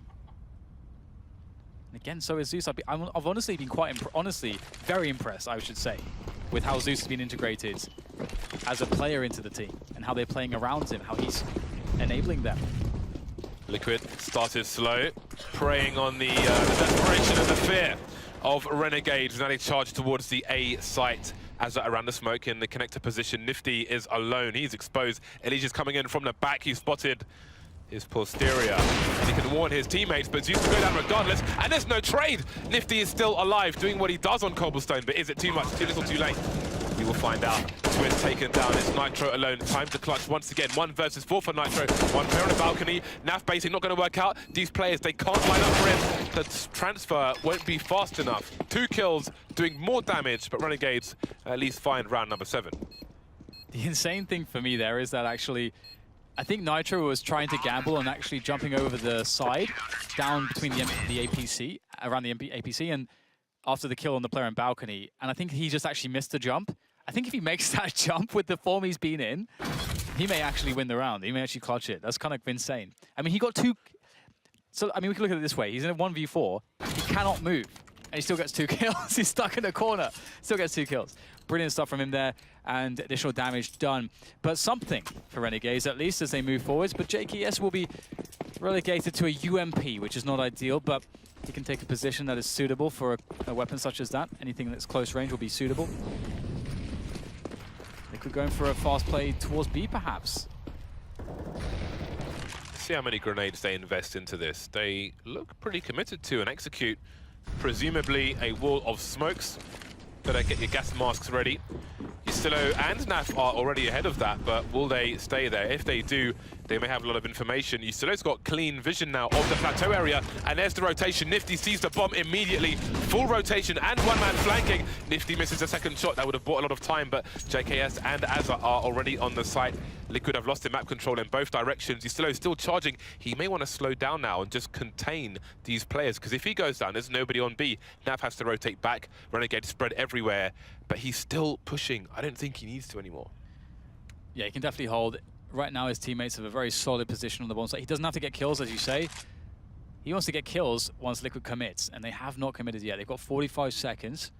And again, so is Zeus. I've honestly been very impressed, I should say, with how Zeus has been integrated as a player into the team and how they're playing around him, how he's enabling them. Liquid started slow, preying on the desperation and the fear of Renegades. Now they charge towards the A site as around the smoke in the connector position. Nifty is alone. He's exposed. Elijah's coming in from the back. He spotted his posterior. And he can warn his teammates, but Zeus will go down regardless. And there's no trade. Nifty is still alive, doing what he does on Cobblestone. But is it too much, too little, too late? We will find out. Twin taken down. It's Nitro alone. Time to clutch once again. 1 versus 4 for Nitro. 1 player on the balcony. Naf basing not going to work out. These players, they can't line up for him. The transfer won't be fast enough. 2 kills, doing more damage, but Renegades at least find round number 7. The insane thing for me there is that actually, I think Nitro was trying to gamble on actually jumping over the side, down between the APC, around the APC, and after the kill on the player on balcony. And I think he just actually missed the jump. I think if he makes that jump with the form he's been in, he may actually win the round. He may actually clutch it. That's kind of insane. I mean, he got 2... So, I mean, we can look at it this way. He's in a 1v4. He cannot move. And he still gets 2 kills. He's stuck in a corner. Still gets 2 kills. Brilliant stuff from him there. And additional damage done. But something for Renegades, at least, as they move forwards. But JKS will be relegated to a UMP, which is not ideal, but he can take a position that is suitable for a weapon such as that. Anything that's close range will be suitable. They could go in for a fast play towards B, perhaps. See how many grenades they invest into this. They look pretty committed to and execute presumably a wall of smokes. Better get your gas masks ready. Yustilo and Naf are already ahead of that, but will they stay there? If they do, they may have a lot of information. Yustilo's got clean vision now of the plateau area, and there's the rotation. Nifty sees the bomb immediately. Full rotation and one man flanking. Nifty misses a second shot. That would have bought a lot of time, but JKS and Azza are already on the site. Liquid have lost the map control in both directions. Yustilo still charging. He may want to slow down now and just contain these players, because if he goes down, there's nobody on B. Nav has to rotate back. Renegade spread everywhere, but he's still pushing. I don't think he needs to anymore. Yeah, he can definitely hold. Right now, his teammates have a very solid position on the bomb site. He doesn't have to get kills, as you say. He wants to get kills once Liquid commits, and they have not committed yet. They've got 45 seconds.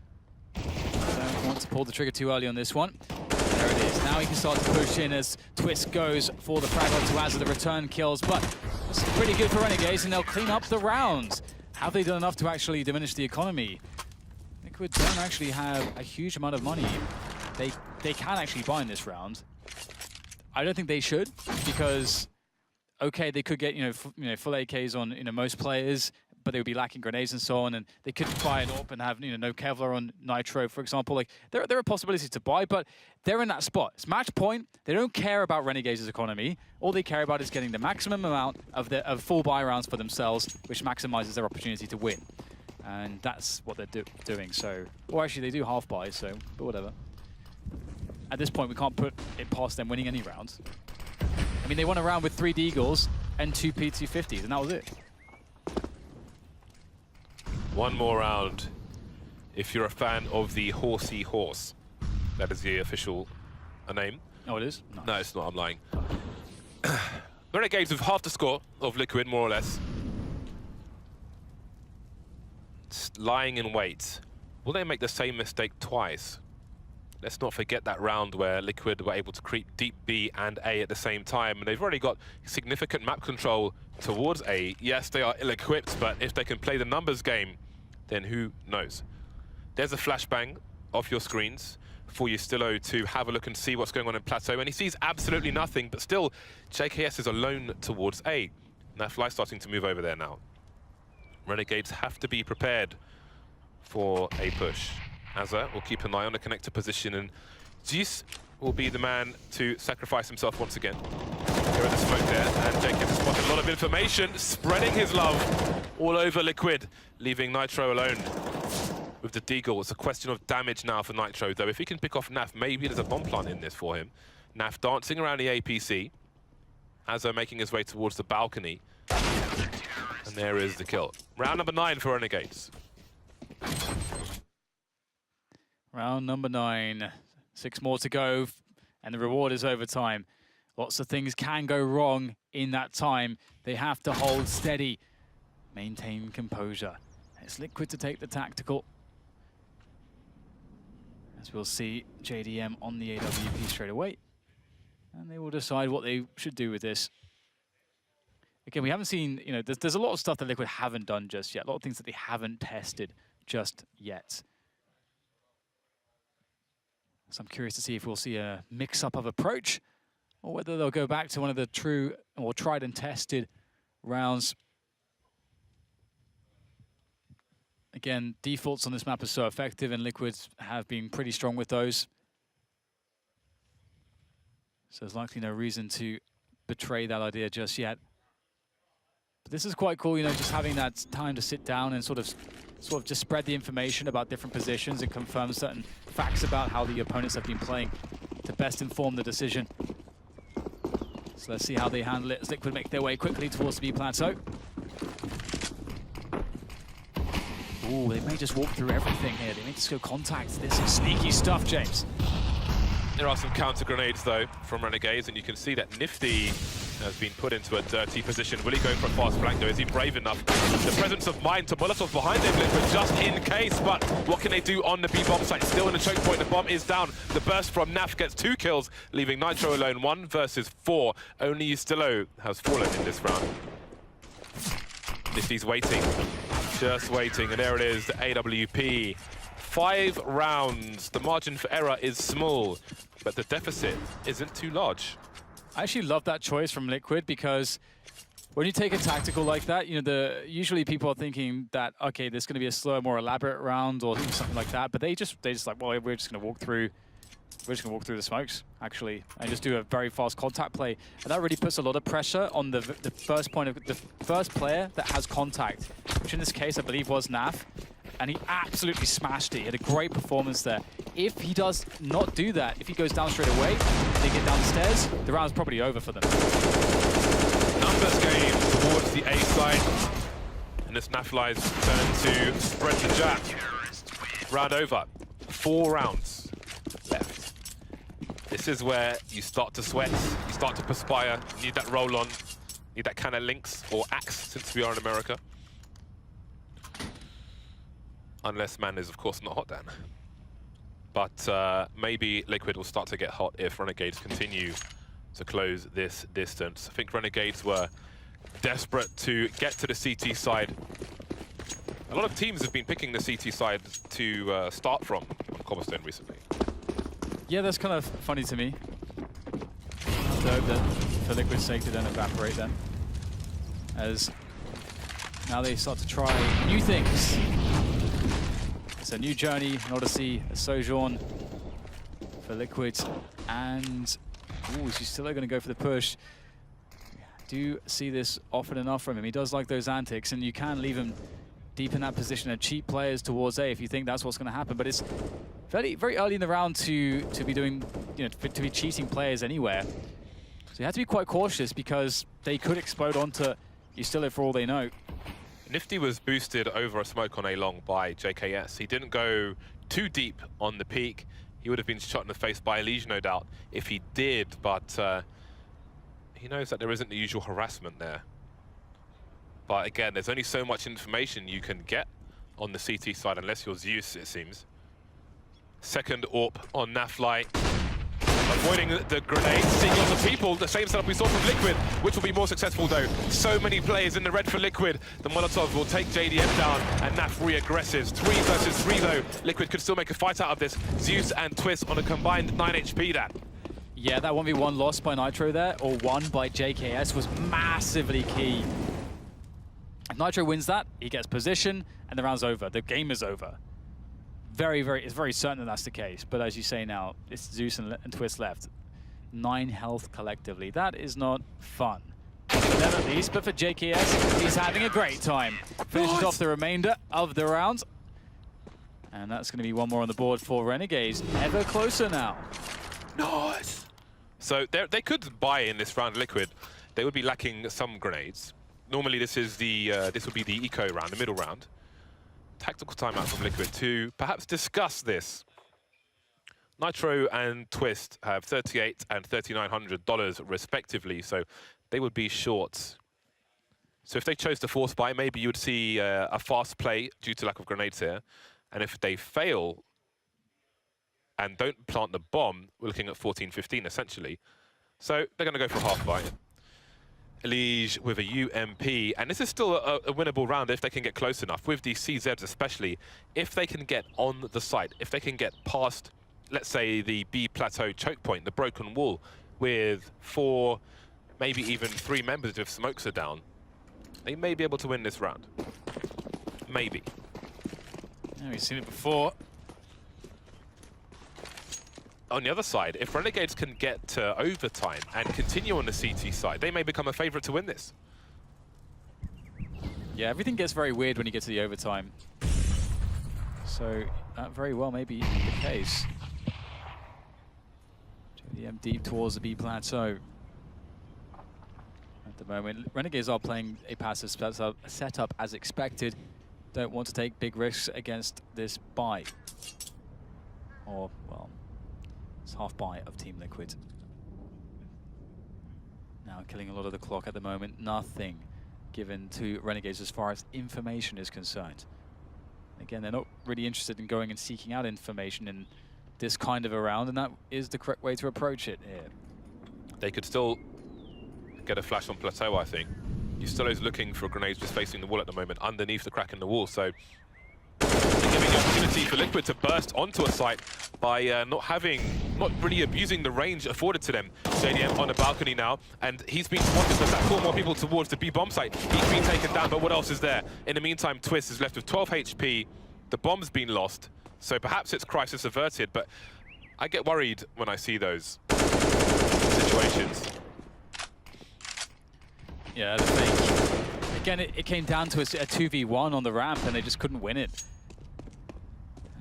Don't want to pull the trigger too early on this one. There it is. Now he can start to push in as Twist goes for the frag onto Azza, the return kills, but it's pretty good for Renegades, and they'll clean up the round. Have they done enough to actually diminish the economy? Liquid don't actually have a huge amount of money. They can actually buy in this round. I don't think they should, because okay, they could get full AKs on most players, but they would be lacking grenades and so on, and they could buy an AWP and have no Kevlar on Nitro, for example. Like there are possibilities to buy, but they're in that spot. It's match point. They don't care about Renegades' economy. All they care about is getting the maximum amount of full buy rounds for themselves, which maximizes their opportunity to win. And that's what they're doing. So, or actually, they do half buy. So, but whatever. At this point, we can't put it past them winning any rounds. I mean, they won a round with 3 Deagles and 2 P250s, and that was it. One more round. If you're a fan of the Horsey Horse, that is the official name. Oh, it is? Nice. No, it's not. I'm lying. Renegades with half the score of Liquid, more or less. Just lying in wait. Will they make the same mistake twice? Let's not forget that round where Liquid were able to creep deep B and A at the same time, and they've already got significant map control towards A. Yes, they are ill-equipped, but if they can play the numbers game, then who knows? There's a flashbang off your screens for Yustilo to have a look and see what's going on in Plateau, and he sees absolutely nothing, but still, JKS is alone towards A. And that fly's starting to move over there now. Renegades have to be prepared for a push. Azza will keep an eye on the connector position, and Zeus will be the man to sacrifice himself once again. Here at the smoke there, and JKS has spotted a lot of information, spreading his love all over Liquid, leaving Nitro alone with the Deagle. It's a question of damage now for Nitro, though. If he can pick off Naf, maybe there's a bomb plant in this for him. Naf dancing around the APC. Azza making his way towards the balcony. And there is the kill. Round number 9 for Renegades. Round number 9. 6 more to go, and the reward is overtime. Lots of things can go wrong in that time. They have to hold steady, maintain composure. It's Liquid to take the tactical. As we'll see JDM on the AWP straight away. And they will decide what they should do with this. Again, we haven't seen, there's a lot of stuff that Liquid haven't done just yet. A lot of things that they haven't tested just yet. So I'm curious to see if we'll see a mix-up of approach, or whether they'll go back to one of the true or tried and tested rounds. Again, defaults on this map are so effective, and Liquids have been pretty strong with those. So there's likely no reason to betray that idea just yet. But this is quite cool, just having that time to sit down and sort of just spread the information about different positions and confirm certain facts about how the opponents have been playing to best inform the decision. So let's see how they handle it as Liquid make their way quickly towards the B plateau. Ooh, they may just walk through everything here. They may just go contact. This is sneaky stuff, James. There are some counter grenades though from Renegades, and you can see that Nifty has been put into a dirty position. Will he go for a fast flank though? Is he brave enough? The presence of mind to Molotov behind him, Liquid, just in case, but what can they do on the B bomb site? Still in the choke point, the bomb is down. The burst from Naf gets 2 kills, leaving Nitro alone, 1 versus 4. Only Yustilo has fallen in this round. Nifty's waiting, just waiting, and there it is, the AWP. 5 rounds. The margin for error is small, but the deficit isn't too large. I actually love that choice from Liquid because when you take a tactical like that, you know, usually people are thinking that, okay, there's going to be a slower, more elaborate round or something like that, but they just like, well, we're just going to walk through the smokes, actually, and just do a very fast contact play. And that really puts a lot of pressure on the first player that has contact, which in this case, I believe was Naf. And he absolutely smashed it. He had a great performance there. If he does not do that, if he goes down straight away, they get down the stairs, the round's probably over for them. Numbers game towards the A side. And this Nafly's turn to spread the jab. Round over. 4 rounds left. This is where you start to sweat, you start to perspire, you need that roll on, need that kind of Lynx or Axe since we are in America. Unless man is, of course, not hot, Dan. But maybe Liquid will start to get hot if Renegades continue to close this distance. I think Renegades were desperate to get to the CT side. A lot of teams have been picking the CT side to start from on Cobblestone recently. Yeah, that's kind of funny to me. I have to hope that for Liquid's sake they don't evaporate then. As now they start to try new things. It's a new journey, an odyssey, a sojourn for Liquid, and she's still going to go for the push. I do see this often enough from him. He does like those antics, and you can leave him deep in that position and cheat players towards A if you think that's what's going to happen. But it's very early in the round to be doing, to be cheating players anywhere. So you have to be quite cautious because they could explode onto you still for all they know. Nifty was boosted over a smoke on A long by JKS. He didn't go too deep on the peak. He would have been shot in the face by Elege, no doubt, if he did, but he knows that there isn't the usual harassment there. But again, there's only so much information you can get on the CT side, unless you're Zeus, it seems. Second AWP on Nafly. Avoiding the grenade, seeing lots of people, the same setup we saw from Liquid, which will be more successful though. So many players in the red for Liquid. The Molotov will take JDM down and Naf re-aggressives. 3 versus 3 though. Liquid could still make a fight out of this. Zeus and Twist on a combined 9 HP Dan. Yeah, that 1v1 loss by Nitro there, or won by JKS, was massively key. If Nitro wins that, he gets position, and the round's over. The game is over. It's very certain that that's the case. But as you say now, it's Zeus and Twist left. 9 health collectively. That is not fun. For them at least, but for JKS, he's having a great time. Finishes off the remainder of the round. And that's going to be one more on the board for Renegades. Ever closer now. Nice. So they could buy in this round Liquid. They would be lacking some grenades. Normally this is the this would be the eco round, the middle round. Tactical timeout from Liquid to perhaps discuss this. Nitro and Twist have $3,800 and $3,900 respectively, so they would be short. So if they chose to force buy, maybe you would see a fast play due to lack of grenades here. And if they fail and don't plant the bomb, we're looking at 14-15 essentially. So they're going to go for half buy. Elege with a UMP, and this is still a winnable round if they can get close enough, with these CZs especially. If they can get on the site, if they can get past, let's say, the B plateau choke point, the broken wall, with 4, maybe even 3 members if smokes are down, they may be able to win this round. Maybe. Yeah, we've seen it before. On the other side, if Renegades can get to overtime and continue on the CT side, they may become a favorite to win this. Yeah, everything gets very weird when you get to the overtime. So that very well may be the case. JDM deep towards the B plateau. At the moment, Renegades are playing a passive setup as expected. Don't want to take big risks against this buy. Or, well, it's half buy of Team Liquid. Now killing a lot of the clock at the moment. Nothing given to Renegades as far as information is concerned. Again, they're not really interested in going and seeking out information in this kind of a round, and that is the correct way to approach it here. They could still get a flash on plateau, I think. Yustelo's looking for grenades just facing the wall at the moment, underneath the crack in the wall, so giving the opportunity for Liquid to burst onto a site by not really abusing the range afforded to them. JDM on the balcony now, and he's been spotted. Does that call more people towards the B bomb site? He's been taken down, but what else is there? In the meantime, Twist is left with 12 HP. The bomb's been lost, so perhaps it's crisis averted, but I get worried when I see those situations. Yeah, the thing. Again, it came down to a 2v1 on the ramp, and they just couldn't win it.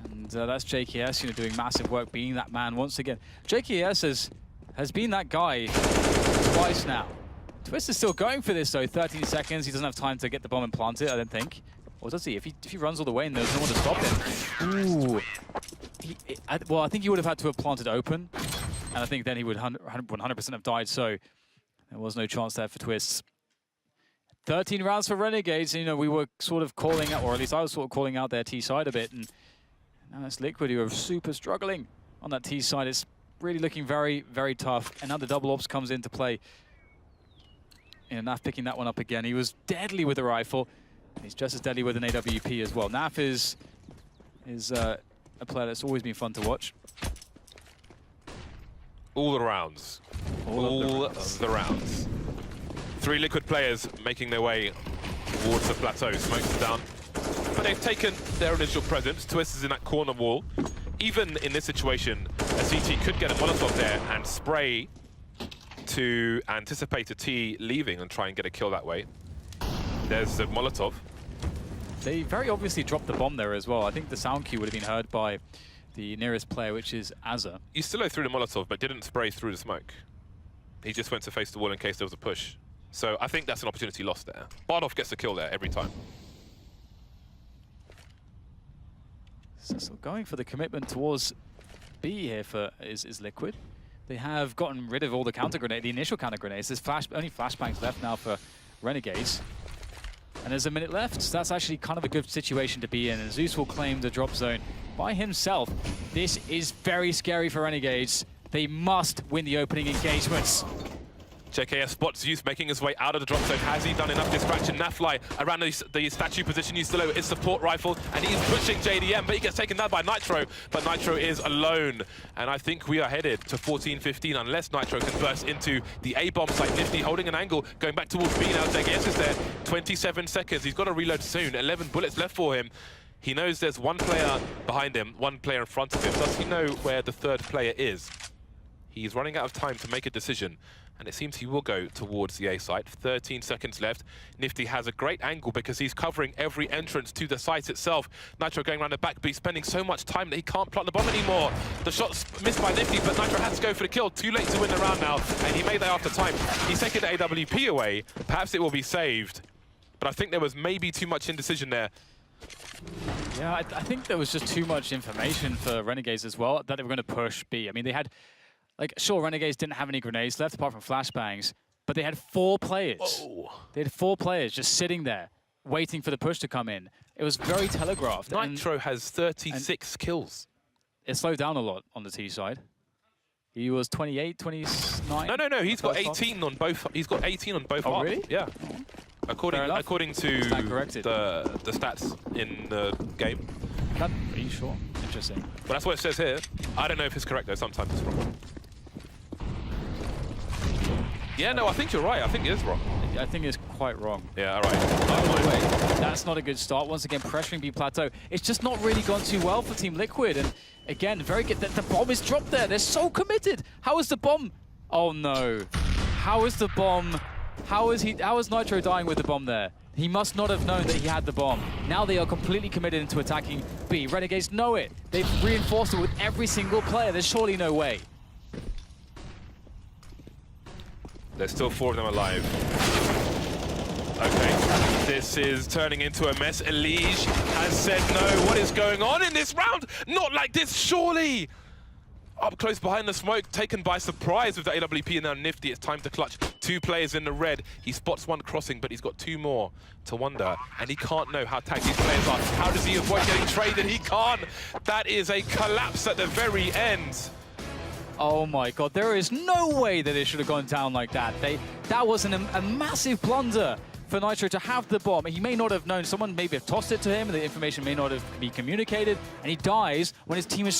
And that's JKS, doing massive work, being that man once again. JKS has been that guy twice now. Twist is still going for this, though. 13 seconds. He doesn't have time to get the bomb and plant it, I don't think. Or does he? If he runs all the way and there's no one to stop him. Ooh. Well, I think he would have had to have planted open. And I think then he would 100% have died, so there was no chance there for Twists. 13 rounds for Renegades. We were sort of calling out, or at least I was sort of calling out their T side a bit. And now it's Liquid who are super struggling on that T side. It's really looking very, very tough. And now the double ops comes into play. Naf picking that one up again. He was deadly with the rifle. He's just as deadly with an AWP as well. Naf is a player that's always been fun to watch. All the rounds. All of the rounds. 3 Liquid players making their way towards the plateau. Smokes down. But they've taken their initial presence. Twist is in that corner wall. Even in this situation, a CT could get a Molotov there and spray to anticipate a T leaving and try and get a kill that way. There's the Molotov. They very obviously dropped the bomb there as well. I think the sound cue would have been heard by the nearest player, which is Azza. Yustelow threw the Molotov, but didn't spray through the smoke. He just went to face the wall in case there was a push. So I think that's an opportunity lost there. Bardov gets the kill there every time. So going for the commitment towards B here is Liquid. They have gotten rid of all the the initial counter grenades. There's only flashbangs left now for Renegades. And there's a minute left, so that's actually kind of a good situation to be in. And Zeus will claim the drop zone by himself. This is very scary for Renegades. They must win the opening engagements. JKS spots Zeus making his way out of the drop zone. Has he done enough distraction? Nafly around the statue position. Yustelow is support rifle, and he's pushing JDM, but he gets taken down by Nitro. But Nitro is alone, and I think we are headed to 14-15 unless Nitro can burst into the A-bomb site. Nifty holding an angle, going back towards B now. JKS is there. 27 seconds. He's got to reload soon. 11 bullets left for him. He knows there's one player behind him, one player in front of him. Does he know where the third player is? He's running out of time to make a decision, and it seems he will go towards the A site. 13 seconds left. Nifty has a great angle because he's covering every entrance to the site itself. Nitro going around the back, but he's spending so much time that he can't plant the bomb anymore. The shot's missed by Nifty, but Nitro has to go for the kill. Too late to win the round now, and he made that after time. He's taking the AWP away. Perhaps it will be saved, but I think there was maybe too much indecision there. Yeah, I think there was just too much information for Renegades as well, that they were going to push B. I mean, they had... sure, Renegades didn't have any grenades left apart from flashbangs, but they had 4 players. Whoa. They had 4 players just sitting there, waiting for the push to come in. It was very telegraphed. Nitro has 36 kills. It slowed down a lot on the T side. He was 28, 29. No. He's got 18 on both. He's got 18 on both. Oh, really? Yeah. According to the stats in the game. Are you sure? Interesting. But that's what it says here. I don't know if it's correct though. Sometimes it's wrong. Yeah, no, I think you're right. I think it is wrong. I think it's quite wrong. Yeah, all right. Oh, wait. That's not a good start. Once again, pressuring B plateau. It's just not really gone too well for Team Liquid. And again, very good. The bomb is dropped there. They're so committed. How is the bomb? Oh, no. How is the bomb? How is Nitro dying with the bomb there? He must not have known that he had the bomb. Now they are completely committed into attacking B. Renegades know it. They've reinforced it with every single player. There's surely no way. There's still 4 of them alive. Okay, this is turning into a mess. ELEAGUE has said no. What is going on in this round? Not like this, surely! Up close behind the smoke, taken by surprise with the AWP, and now Nifty. It's time to clutch. 2 players in the red. He spots one crossing, but he's got 2 more to wonder. And he can't know how tagged these players are. How does he avoid getting traded? He can't. That is a collapse at the very end. Oh my god, there is no way that it should have gone down like that. That was a massive blunder for Nitro to have the bomb. He may not have known. Someone maybe have tossed it to him, and the information may not have been communicated, and he dies when his team is